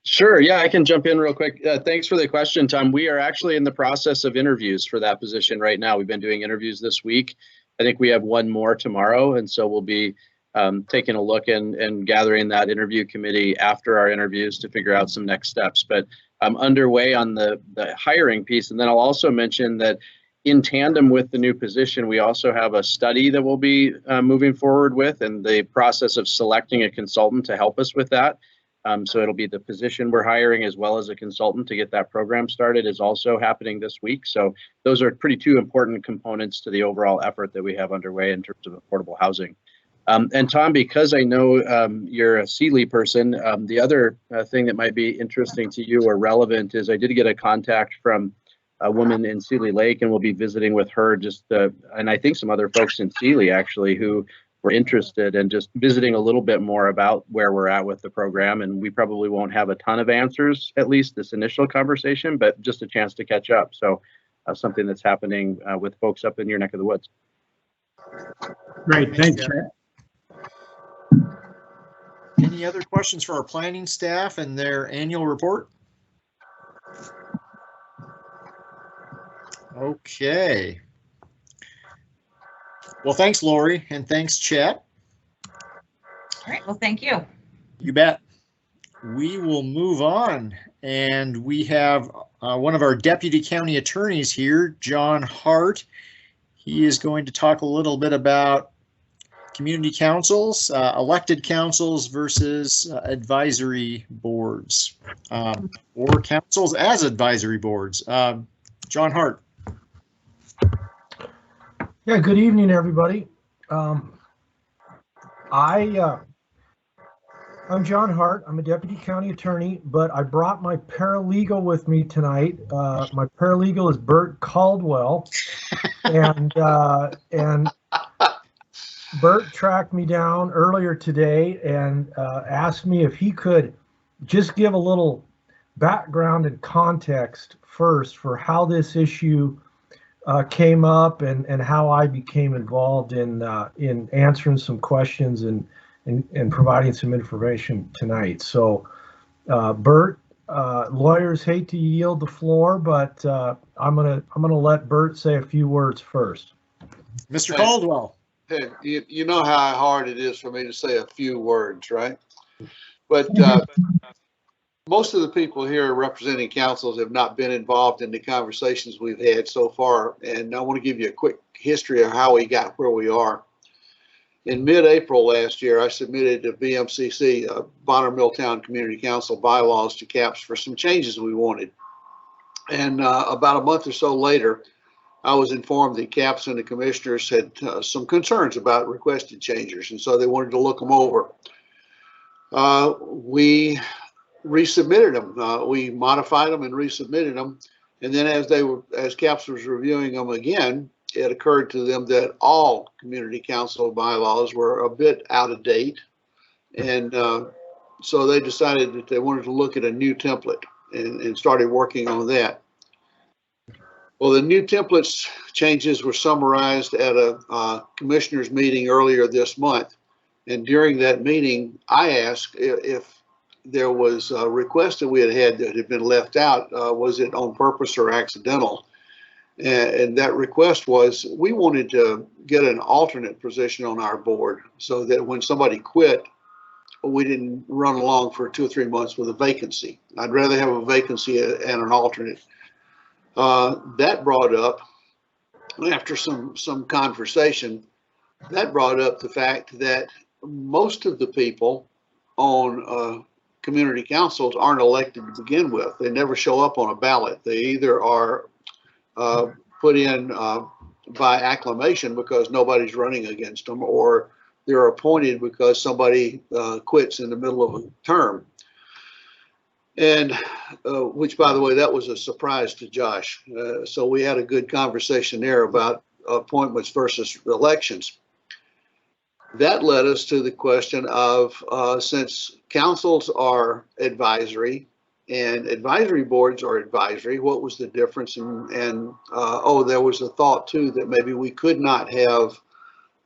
Sure. Yeah, I can jump in real quick. Thanks for the question, Tom. We are actually in the process of interviews for that position right now. We've been doing interviews this week. I think we have one more tomorrow, and so we'll be taking a look and gathering that interview committee after our interviews to figure out some next steps. But I'm underway on the hiring piece, and then I'll also mention that in tandem with the new position, we also have a study that we'll be moving forward with, and the process of selecting a consultant to help us with that. So it'll be the position we're hiring as well as a consultant to get that program started is also happening this week. So those are two important components to the overall effort that we have underway in terms of affordable housing. And Tom, because I know you're a Sealy person, the other thing that might be interesting to you or relevant is I did get a contact from a woman in Sealy Lake, and we'll be visiting with her and I think some other folks in Sealy actually who were interested in just visiting a little bit more about where we're at with the program. And we probably won't have a ton of answers, at least this initial conversation, but just a chance to catch up. So something that's happening with folks up in your neck of the woods. Great, thanks, Chet. Any other questions for our planning staff and their annual report? Okay. Well, thanks, Lori, and thanks, Chet. All right, well, thank you. You bet. We will move on, and we have one of our deputy county attorneys here, John Hart. He is going to talk a little bit about community councils, elected councils versus advisory boards, or councils as advisory boards. John Hart. Yeah, good evening, everybody. I'm John Hart. I'm a deputy county attorney, but I brought my paralegal with me tonight. My paralegal is Bert Caldwell, and Bert tracked me down earlier today and asked me if he could just give a little background and context first for how this issue came up and how I became involved in answering some questions and providing some information tonight. So, Bert, lawyers hate to yield the floor, but I'm gonna let Bert say a few words first. Mr. Caldwell. Hey, you know how hard it is for me to say a few words, right? But most of the people here representing councils have not been involved in the conversations we've had so far, and I want to give you a quick history of how we got where we are. In mid-April last year, I submitted to BMCC, Bonner Milltown Community Council bylaws to CAPS for some changes we wanted. And about a month or so later, I was informed that CAPS and the commissioners had some concerns about requested changes, and so they wanted to look them over. We resubmitted them. We modified them and resubmitted them. And then as CAPS was reviewing them again, it occurred to them that all community council bylaws were a bit out of date. And so they decided that they wanted to look at a new template and started working on that. Well, the new templates changes were summarized at a commissioners meeting earlier this month. And during that meeting, I asked if there was a request that we had that had been left out. Was it on purpose or accidental? And that request was, we wanted to get an alternate position on our board so that when somebody quit, we didn't run along for 2 or 3 months with a vacancy. I'd rather have a vacancy and an alternate. That brought up, after some conversation, that brought up the fact that most of the people on community councils aren't elected to begin with. They never show up on a ballot. They either are put in by acclamation because nobody's running against them, or they're appointed because somebody quits in the middle of a term. And which, by the way, that was a surprise to Josh. So we had a good conversation there about appointments versus elections. That led us to the question of, since councils are advisory and advisory boards are advisory, what was the difference? And oh, there was a thought too that maybe we could not have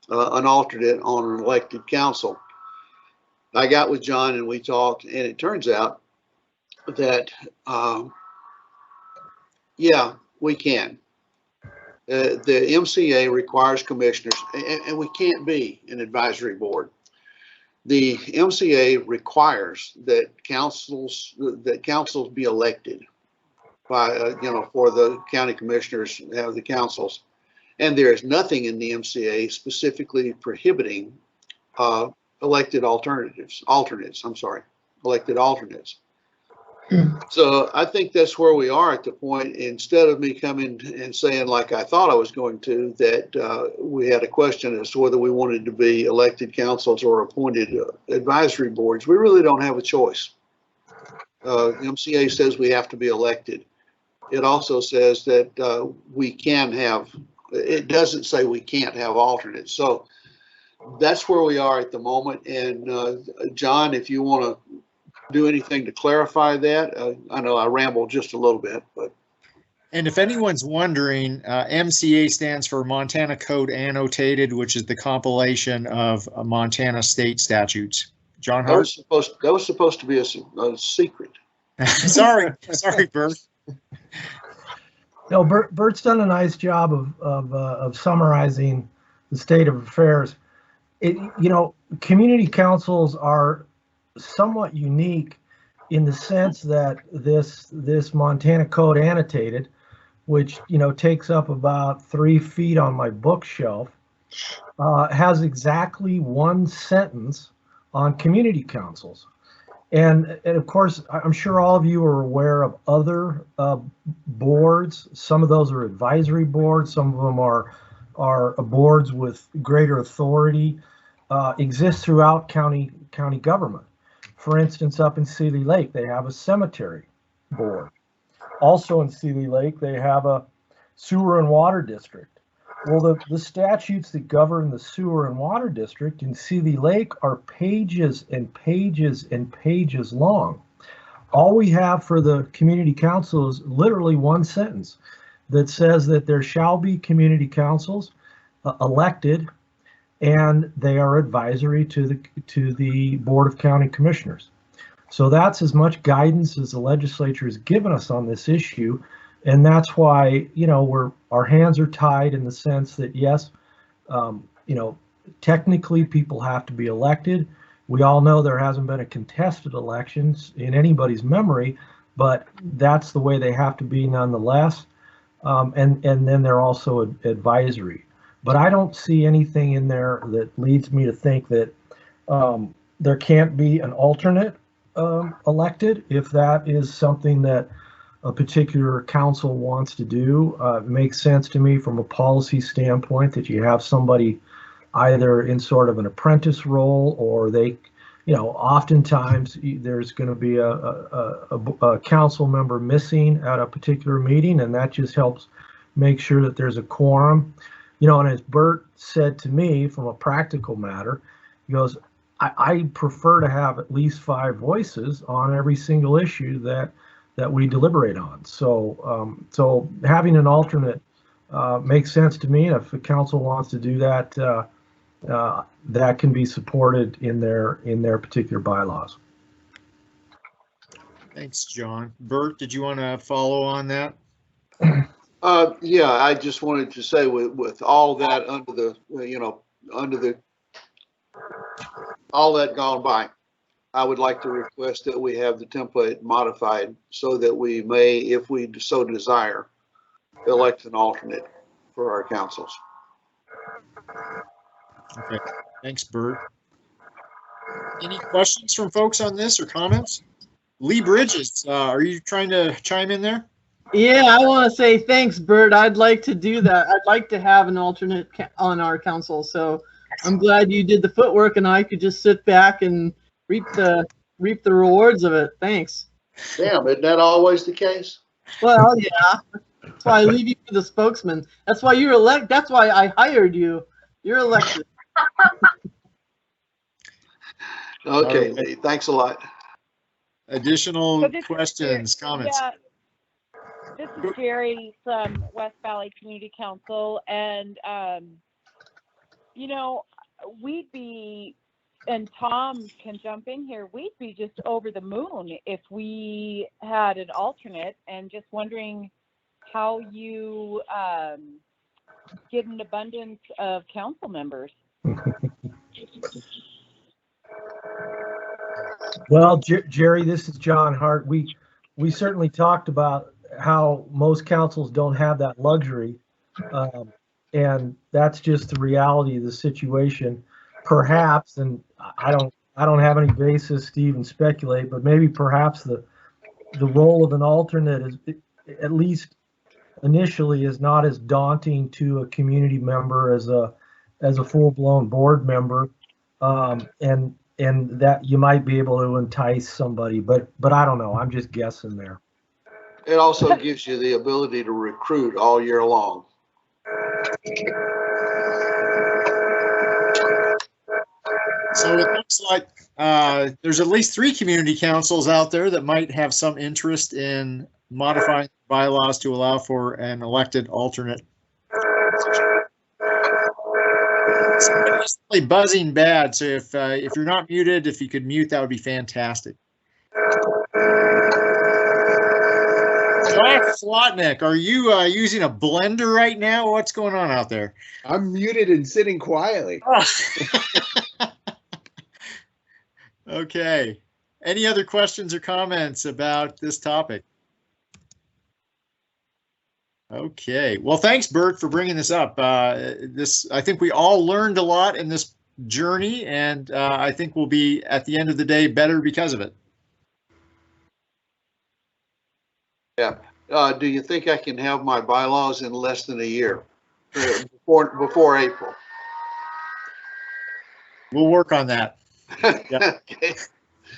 an alternate on an elected council. I got with John and we talked, and it turns out that, yeah, we can. The MCA requires commissioners, and we can't be an advisory board. The MCA requires that councils be elected by, for the county commissioners have the councils. And there is nothing in the MCA specifically prohibiting elected alternates. So I think that's where we are at the point. Instead of me coming and saying, like I thought I was going to, that we had a question as to whether we wanted to be elected councils or appointed advisory boards, we really don't have a choice. MCA says we have to be elected. It also says that we can have, it doesn't say we can't have alternates. So that's where we are at the moment. And John, if you want to do anything to clarify that. I know I rambled just a little bit, but. And if anyone's wondering, MCA stands for Montana Code Annotated, which is the compilation of Montana state statutes. John Hart? That was supposed to be a secret. Sorry, Bert. No, Bert's done a nice job of summarizing the state of affairs. Community councils are somewhat unique in the sense that this Montana Code Annotated, which takes up about 3 feet on my bookshelf, has exactly 1 sentence on community councils. And of course, I'm sure all of you are aware of other boards. Some of those are advisory boards. Some of them are boards with greater authority, exist throughout county government. For instance, up in Seeley Lake, they have a cemetery board. Also in Seeley Lake, they have a sewer and water district. Well, the statutes that govern the sewer and water district in Seeley Lake are pages and pages and pages long. All we have for the community council is literally 1 sentence that says that there shall be community councils elected, and they are advisory to the Board of County Commissioners. So that's as much guidance as the legislature has given us on this issue, and that's why our hands are tied in the sense that yes, technically people have to be elected. We all know there hasn't been a contested elections in anybody's memory, but that's the way they have to be nonetheless. And then they're also advisory. But I don't see anything in there that leads me to think that there can't be an alternate elected if that is something that a particular council wants to do. It makes sense to me from a policy standpoint that you have somebody either in sort of an apprentice role, or they, oftentimes there's going to be a council member missing at a particular meeting, and that just helps make sure that there's a quorum. you know, and as Bert said to me, from a practical matter, he goes, I prefer to have at least 5 voices on every single issue that we deliberate on. So so having an alternate makes sense to me. If the council wants to do that, that can be supported in their particular bylaws. Thanks, John. Bert, did you want to follow on that? Yeah, I just wanted to say with all that under the, you know, all that gone by, I would like to request that we have the template modified so that we may, if we so desire, elect an alternate for our councils. Okay, thanks, Bert. Any questions from folks on this or comments? Lee Bridges, are you trying to chime in there? Yeah, I want to say thanks, Bert. I'd like to do that. I'd like to have an alternate on our council. So I'm glad you did the footwork and I could just sit back and reap the rewards of it. Thanks. Damn, isn't that always the case? Well, yeah. That's why I leave you for the spokesman. That's why you're elected. That's why I hired you. You're elected. Okay, Lee, thanks a lot. Additional questions, comments? Yeah. This is Jerry from West Valley Community Council, and you know, we'd be, and Tom can jump in here, we'd be just over the moon if we had an alternate, and just wondering how you get an abundance of council members. Well, Jerry, this is John Hart. We certainly talked about how most councils don't have that luxury, and that's just the reality of the situation. Perhaps, and I don't have any basis to even speculate, but maybe perhaps the role of an alternate is, at least initially, is not as daunting to a community member as a full-blown board member, and that you might be able to entice somebody, but I don't know. I'm just guessing there. It also gives you the ability to recruit all year long. So it looks like there's at least 3 community councils out there that might have some interest in modifying bylaws to allow for an elected alternate. Somebody's really buzzing bad, so if you're not muted, if you could mute, that would be fantastic. Josh Slotnick, are you using a blender right now? What's going on out there? I'm muted and sitting quietly. Okay. Any other questions or comments about this topic? Okay. Well, thanks, Bert, for bringing this up. I think we all learned a lot in this journey, and I think we'll be, at the end of the day, better because of it. Yeah. Do you think I can have my bylaws in less than a year, before April? We'll work on that. Yeah. Okay.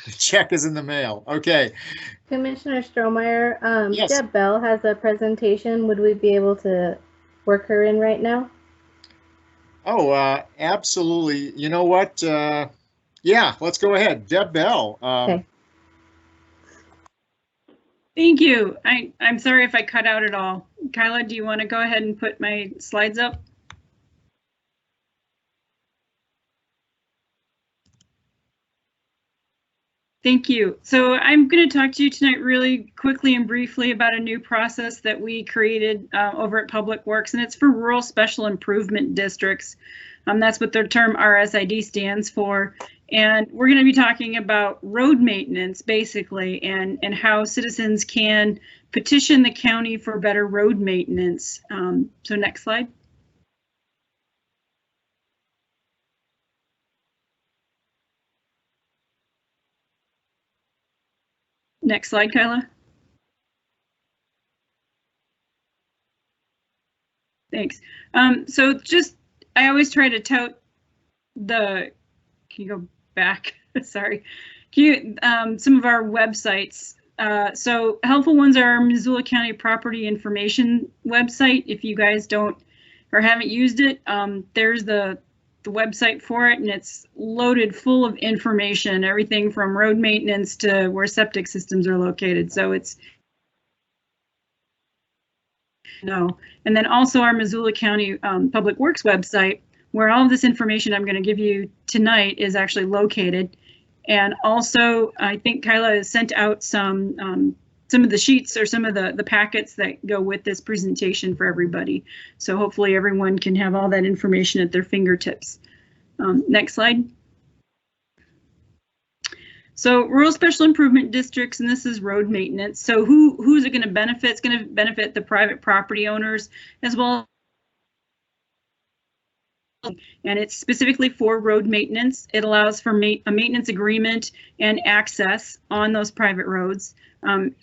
The check is in the mail. Okay. Commissioner Strohmeyer, yes. Deb Bell has a presentation. Would we be able to work her in right now? Oh, absolutely. You know what? Yeah, let's go ahead. Deb Bell. Okay. Thank you. I'm sorry if I cut out at all. Kyla, do you want to go ahead and put my slides up? Thank you. So I'm going to talk to you tonight really quickly and briefly about a new process that we created over at Public Works, and it's for rural special improvement districts. That's what their term RSID stands for. And we're going to be talking about road maintenance, basically, and how citizens can petition the county for better road maintenance. So next slide. Next slide, Kyla. Thanks. So just, I always try to tout the, can you go back? Sorry. Can you, some of our websites. So helpful ones are our Missoula County Property Information website. If you guys don't or haven't used it, there's the website for it, and it's loaded full of information, everything from road maintenance to where septic systems are located. So it's and then also our Missoula County Public Works website, where all of this information I'm going to give you tonight is actually located. And also, I think Kyla has sent out some of the sheets or some of the packets that go with this presentation for everybody. So hopefully everyone can have all that information at their fingertips. Next slide. So rural special improvement districts, and this is road maintenance. So who's it going to benefit? It's going to benefit the private property owners as well. And it's specifically for road maintenance. It allows for a maintenance agreement and access on those private roads.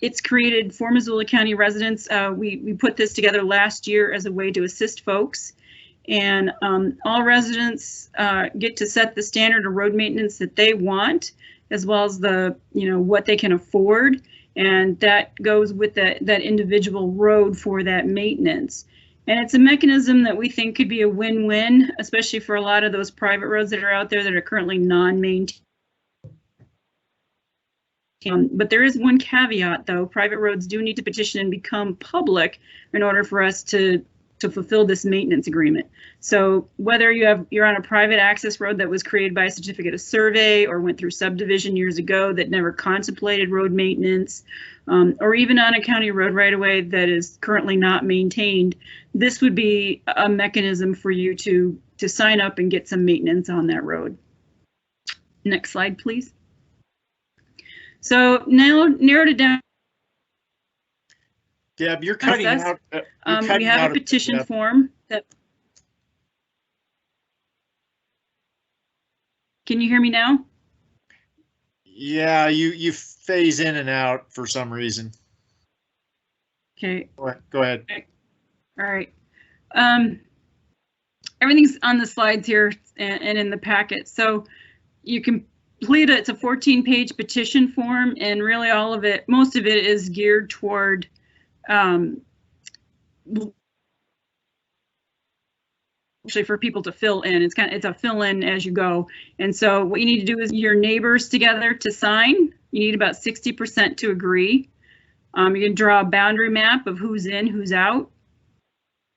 It's created for Missoula County residents. We put this together last year as a way to assist folks. And all residents get to set the standard of road maintenance that they want, as well as what they can afford, and that goes with that individual road for that maintenance. And it's a mechanism that we think could be a win-win, especially for a lot of those private roads that are out there that are currently non-maintained. But there is one caveat, though. Private roads do need to petition and become public in order for us to fulfill this maintenance agreement. So whether you're on a private access road that was created by a certificate of survey or went through subdivision years ago that never contemplated road maintenance, or even on a county road right away that is currently not maintained, this would be a mechanism for you to sign up and get some maintenance on that road. Next slide, please. So now narrowed it down. Deb, you're cutting out. We have a petition form that. Can you hear me now? Yeah, you phase in and out for some reason. Okay. Go ahead. All right. Everything's on the slides here and in the packet. So you complete it. It's a 14-page petition form, and really all of it, most of it is geared toward actually for people to fill in. It's a fill in as you go. And so what you need to do is your neighbors together to sign. You need about 60% to agree. You can draw a boundary map of who's in, who's out.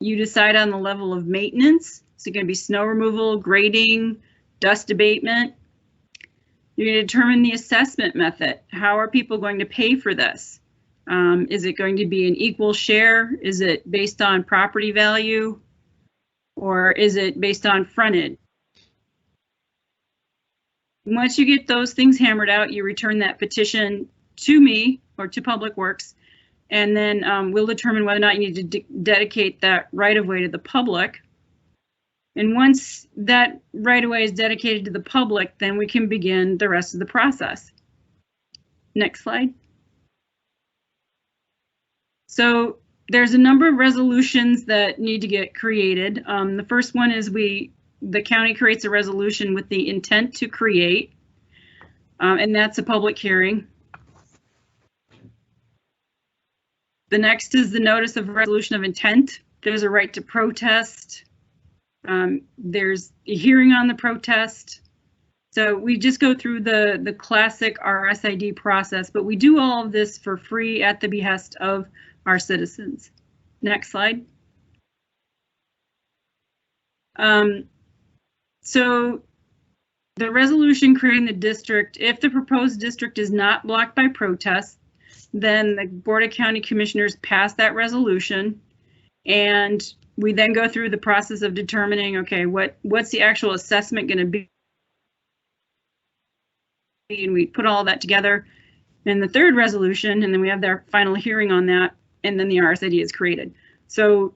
You decide on the level of maintenance. So it's going to be snow removal, grading, dust abatement. You're going to determine the assessment method. How are people going to pay for this? Is it going to be an equal share? Is it based on property value? Or is it based on frontage? Once you get those things hammered out, you return that petition to me or to Public Works, and then we'll determine whether or not you need to dedicate that right-of-way to the public. And once that right-of-way is dedicated to the public, then we can begin the rest of the process. Next slide. So there's a number of resolutions that need to get created. The first one is the county creates a resolution with the intent to create, and that's a public hearing. The next is the notice of resolution of intent. There's a right to protest. There's a hearing on the protest. So we just go through the classic RSID process, but we do all of this for free at the behest of our citizens. Next slide. So the resolution creating the district, if the proposed district is not blocked by protest, then the Board of County Commissioners pass that resolution, and we then go through the process of determining, okay, what's the actual assessment going to be, and we put all that together in the third resolution, and then we have their final hearing on that, and then the RSID is created. So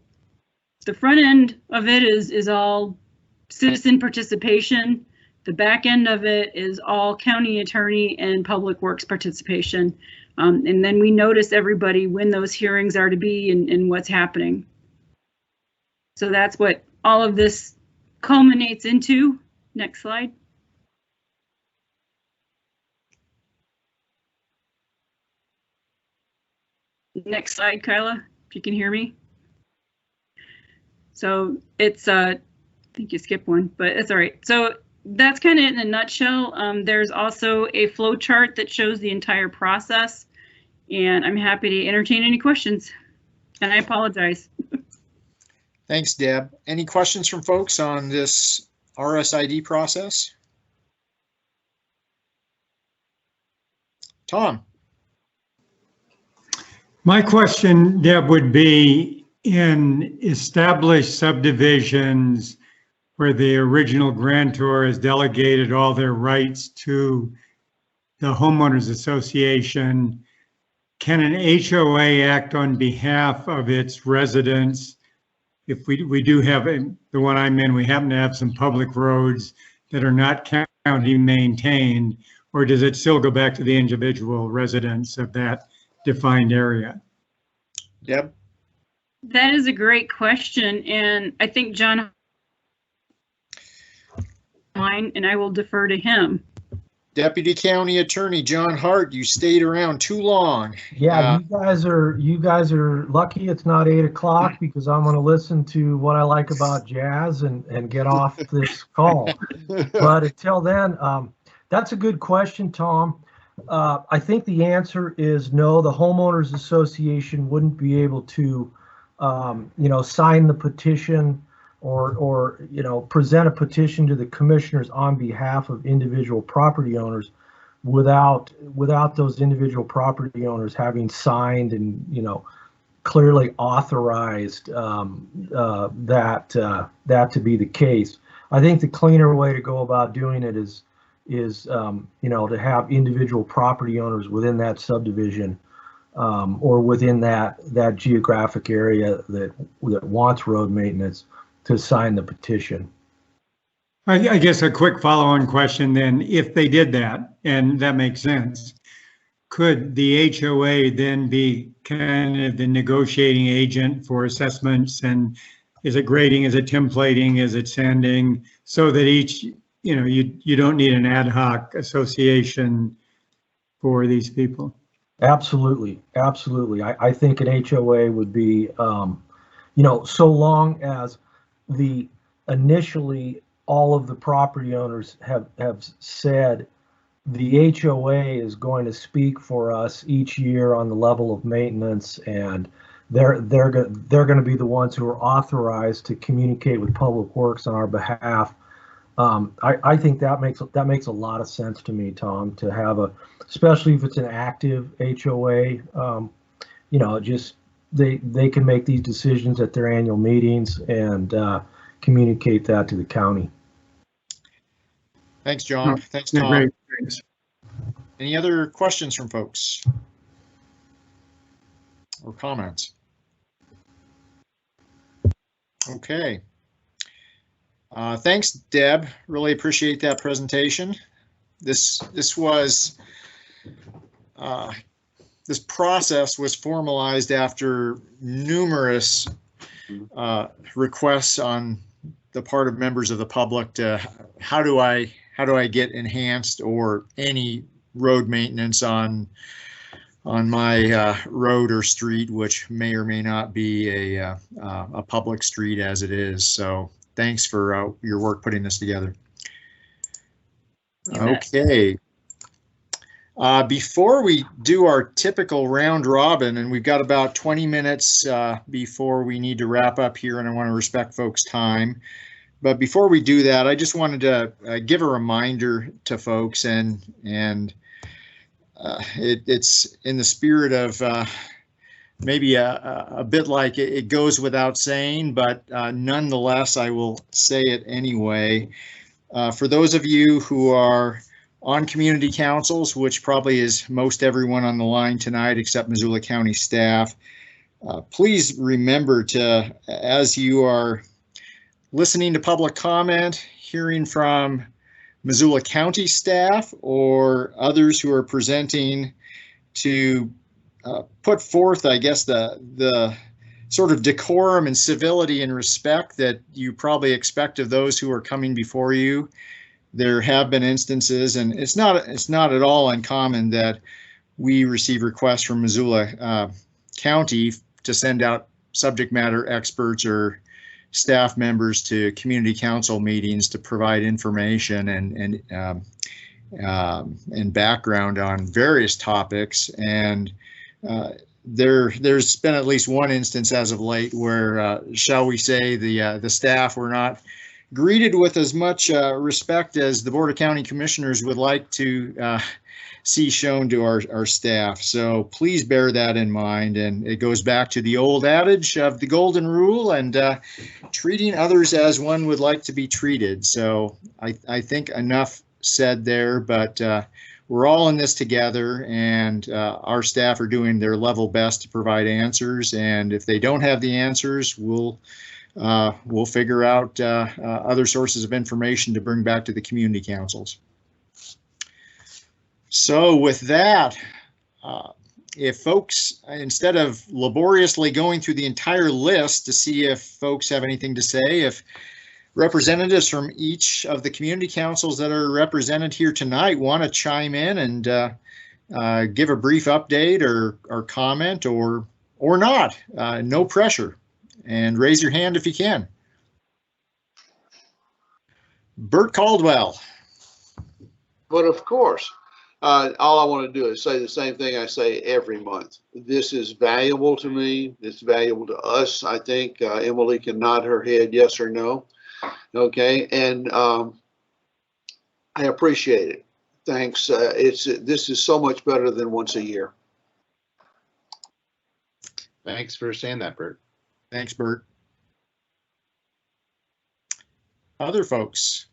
the front end of it is all citizen participation. The back end of it is all county attorney and Public Works participation. And then we notice everybody when those hearings are to be and what's happening. So that's what all of this culminates into. Next slide. Next slide, Kyla, if you can hear me. So it's, I think you skipped one, but it's all right. So that's kind of in a nutshell. There's also a flow chart that shows the entire process, and I'm happy to entertain any questions. And I apologize. Thanks, Deb. Any questions from folks on this RSID process? Tom. My question, Deb, would be in established subdivisions where the original grantor has delegated all their rights to the homeowners association, can an HOA act on behalf of its residents? If we do have, the one I'm in, we happen to have some public roads that are not county maintained, or does it still go back to the individual residents of that defined area? Deb? That is a great question, and I think John mine, and I will defer to him. Deputy County Attorney John Hart, you stayed around too long. Yeah, you guys are lucky it's not 8 o'clock because I'm going to listen to what I like about jazz and get off this call. But until then, that's a good question, Tom. I think the answer is no. The homeowners association wouldn't be able to, sign the petition or present a petition to the commissioners on behalf of individual property owners without those individual property owners having signed and clearly authorized that to be the case. I think the cleaner way to go about doing it is to have individual property owners within that subdivision or within that geographic area that wants road maintenance to sign the petition. I guess a quick follow-on question then, if they did that, and that makes sense, could the HOA then be kind of the negotiating agent for assessments? And is it grading, is it templating, is it sanding, so that each, you don't need an ad hoc association for these people? Absolutely. I think an HOA would be, so long as initially all of the property owners have said the HOA is going to speak for us each year on the level of maintenance, and they're going to be the ones who are authorized to communicate with Public Works on our behalf. I think that makes a lot of sense to me, Tom, to have especially if it's an active HOA, they can make these decisions at their annual meetings and communicate that to the county. Thanks, John. Thanks, Tom. Great. Thanks. Any other questions from folks or comments? Okay. Thanks, Deb. Really appreciate that presentation. This process was formalized after numerous requests on the part of members of the public to how do I get enhanced or any road maintenance on my road or street, which may or may not be a public street as it is. So thanks for your work putting this together. Okay. Before we do our typical round robin, and we've got about 20 minutes before we need to wrap up here, and I want to respect folks' time. But before we do that, I just wanted to give a reminder to folks, and it's in the spirit of maybe a bit like it goes without saying, but nonetheless, I will say it anyway. For those of you who are on community councils, which probably is most everyone on the line tonight except Missoula County staff, please remember to, as you are listening to public comment, hearing from Missoula County staff or others who are presenting, to put forth, I guess, the sort of decorum and civility and respect that you probably expect of those who are coming before you. There have been instances, and it's not at all uncommon, that we receive requests from Missoula County to send out subject matter experts or staff members to community council meetings to provide information and background on various topics. And there's been at least one instance as of late where, shall we say, the staff were not greeted with as much respect as the Board of County Commissioners would like to see shown to our staff. So please bear that in mind. And it goes back to the old adage of the golden rule and treating others as one would like to be treated. So I think enough said there, but we're all in this together, and our staff are doing their level best to provide answers. And if they don't have the answers, we'll figure out other sources of information to bring back to the community councils. So with that, if folks, instead of laboriously going through the entire list to see if folks have anything to say, if representatives from each of the community councils that are represented here tonight want to chime in and give a brief update or comment or not, no pressure, and raise your hand if you can. Bert Caldwell. But of course, all I want to do is say the same thing I say every month. This is valuable to me. It's valuable to us. I think Emily can nod her head yes or no. Okay, and I appreciate it. Thanks. This is so much better than once a year. Thanks for saying that, Bert. Thanks, Bert. Other folks.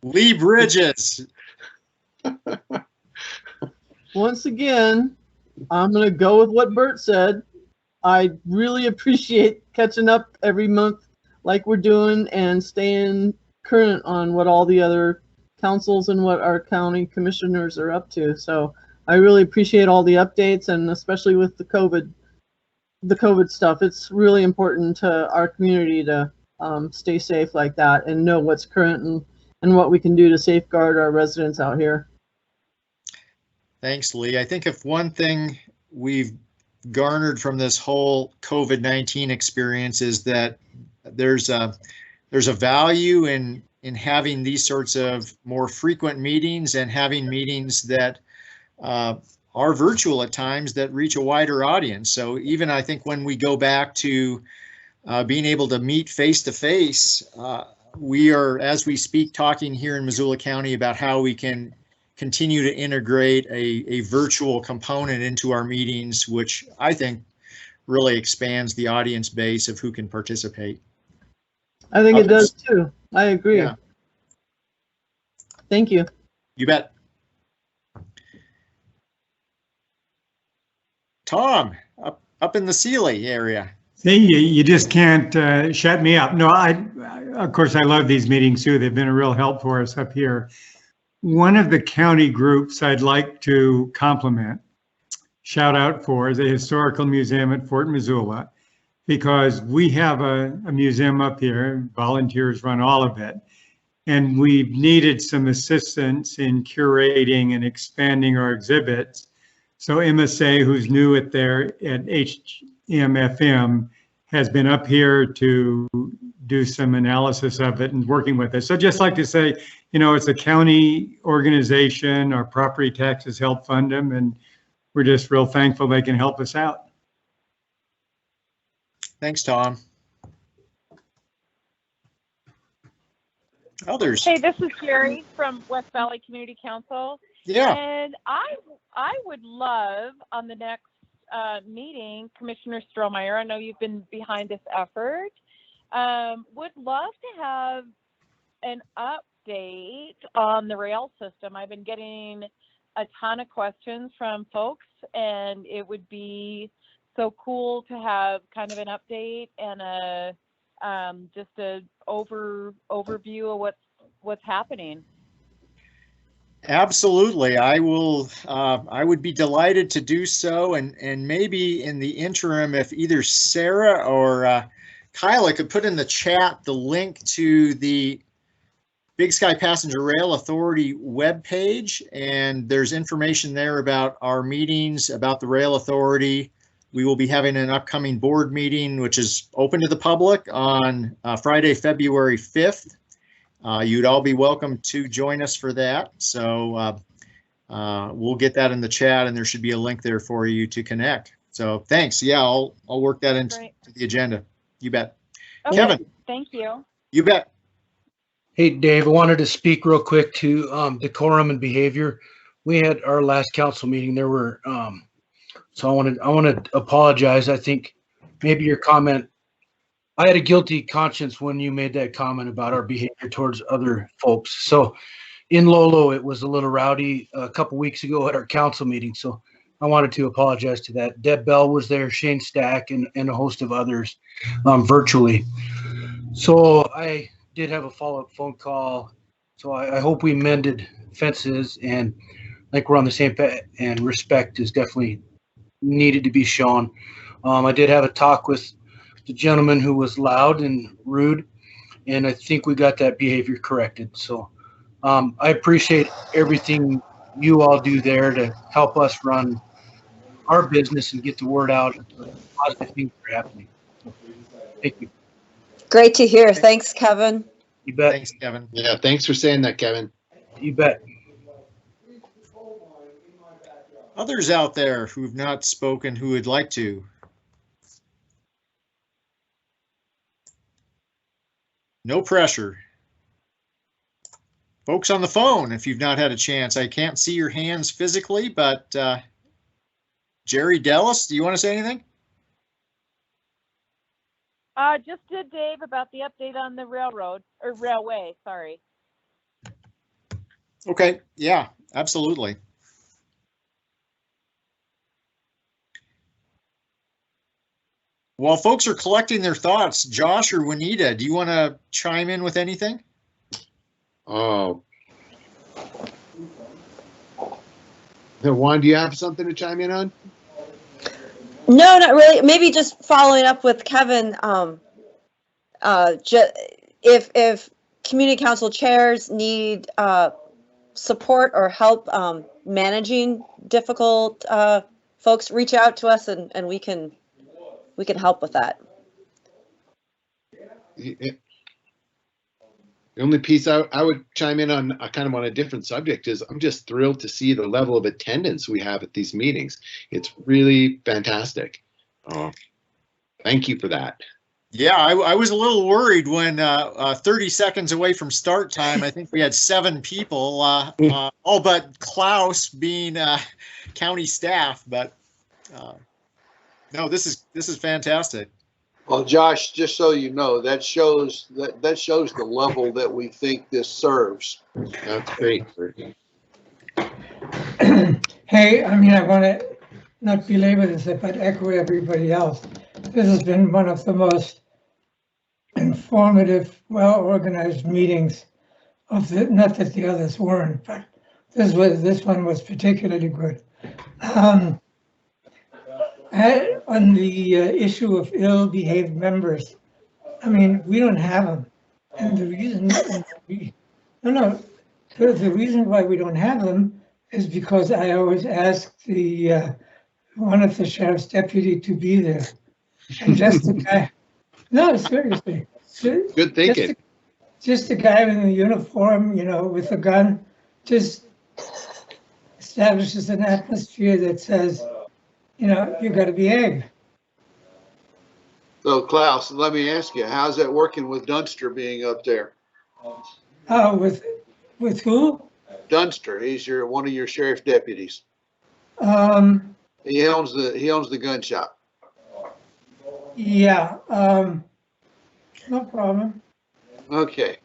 Lee Bridges. Once again, I'm going to go with what Bert said. I really appreciate catching up every month like we're doing and staying current on what all the other councils and what our county commissioners are up to. So I really appreciate all the updates, and especially with the COVID stuff. It's really important to our community to stay safe like that and know what's current and what we can do to safeguard our residents out here. Thanks, Lee. I think if one thing we've garnered from this whole COVID-19 experience is that there's a value in having these sorts of more frequent meetings and having meetings that are virtual at times that reach a wider audience. So even I think when we go back to being able to meet face to face, we are, as we speak, talking here in Missoula County about how we can continue to integrate a virtual component into our meetings, which I think really expands the audience base of who can participate. I think it does too. I agree. Yeah. Thank you. You bet. Tom, up in the Sealy area. See, you just can't shut me up. No, of course, I love these meetings too. They've been a real help for us up here. One of the county groups I'd like to compliment, shout out for, is the Historical Museum at Fort Missoula, because we have a museum up here. Volunteers run all of it. And we've needed some assistance in curating and expanding our exhibits. So MSA, who's new at HMFM, has been up here to do some analysis of it and working with us. So just like to say, you know, it's a county organization, our property taxes help fund them, and we're just real thankful they can help us out. Thanks, Tom. Others. Hey, this is Jerry from West Valley Community Council. Yeah. And I would love on the next meeting, Commissioner Strohmeyer, I know you've been behind this effort, would love to have an update on the rail system. I've been getting a ton of questions from folks, and it would be so cool to have kind of an update and a just a overview of what's happening. Absolutely. I would be delighted to do so, and maybe in the interim, if either Sarah or Kyla could put in the chat the link to the Big Sky Passenger Rail Authority webpage, and there's information there about our meetings, about the Rail Authority. We will be having an upcoming board meeting, which is open to the public on Friday, February 5th. You'd all be welcome to join us for that. So we'll get that in the chat, and there should be a link there for you to connect. So thanks. Yeah, I'll work that into the agenda. You bet. Okay, Kevin. Thank you. You bet. Hey, Dave, I wanted to speak real quick to decorum and behavior. We had our last council meeting. There were, so I want to apologize. I think maybe your comment, I had a guilty conscience when you made that comment about our behavior towards other folks. So in Lolo, it was a little rowdy a couple weeks ago at our council meeting. So I wanted to apologize to that. Deb Bell was there, Shane Stack, and a host of others virtually. So I did have a follow-up phone call. So I hope we mended fences, and like we're on the same page, and respect is definitely needed to be shown. I did have a talk with the gentleman who was loud and rude, and I think we got that behavior corrected. So I appreciate everything you all do there to help us run our business and get the word out. Positive things are happening. So, thank you. Great to hear. Thanks, Kevin. You bet. Thanks, Kevin. Yeah, thanks for saying that, Kevin. You bet. Others out there who've not spoken who would like to? No pressure. Folks on the phone, if you've not had a chance, I can't see your hands physically, but Jerry Dellis, do you want to say anything? Just did, Dave, about the update on the railroad, or railway, sorry. Okay, yeah, absolutely. While folks are collecting their thoughts, Josh or Juanita, do you want to chime in with anything? Oh. Juan, do you have something to chime in on? No, not really. Maybe just following up with Kevin. If community council chairs need support or help managing difficult folks, reach out to us, and we can help with that. The only piece I would chime in on, kind of on a different subject, is I'm just thrilled to see the level of attendance we have at these meetings. It's really fantastic. Thank you for that. Yeah, I was a little worried when 30 seconds away from start time, I think we had 7 people, all but Klaus being county staff. But no, this is fantastic. Well, Josh, just so you know, that shows the level that we think this serves. That's great. Hey, I mean, I want to not belabor this, but echo everybody else. This has been one of the most informative, well-organized meetings of the, not that the others weren't, but this one was particularly good. On the issue of ill-behaved members, I mean, we don't have them, and the reason the reason why we don't have them is because I always ask the one of the sheriff's deputy to be there, and just the guy. No, seriously. Good thinking. Just a guy in a uniform, with a gun, just establishes an atmosphere that says, you got to behave. So, Klaus, let me ask you, how's that working with Dunster being up there? With who? Dunster. He's one of your sheriff deputies. He owns the gun shop. Yeah. No problem. Okay.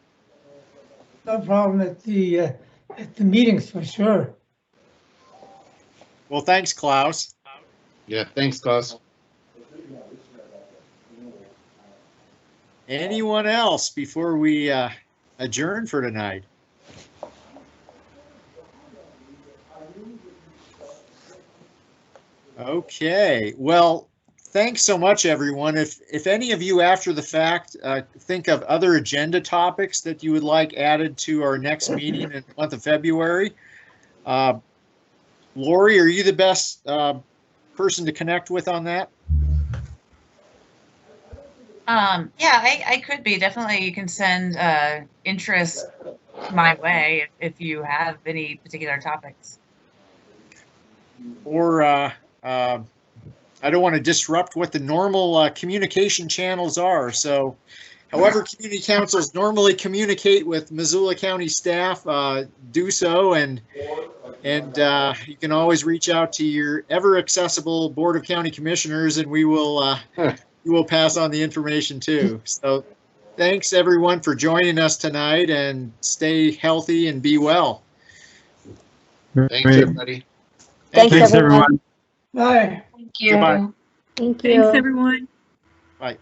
No problem at the meetings for sure. Well, thanks, Klaus. Yeah, thanks, Klaus. Anyone else before we adjourn for tonight? Okay, well, thanks so much, everyone. If any of you after the fact think of other agenda topics that you would like added to our next meeting in the month of February, Lori, are you the best person to connect with on that? Yeah, I could be. Definitely, you can send interest my way if you have any particular topics. Or I don't want to disrupt what the normal communication channels are. So however community councils normally communicate with Missoula County staff, do so. And you can always reach out to your ever accessible Board of County Commissioners, and we will pass on the information too. So thanks everyone for joining us tonight, and stay healthy and be well. Thanks, everybody. Thanks, everyone. Bye. Thank you. Goodbye. Thank you. Thanks, everyone. Bye.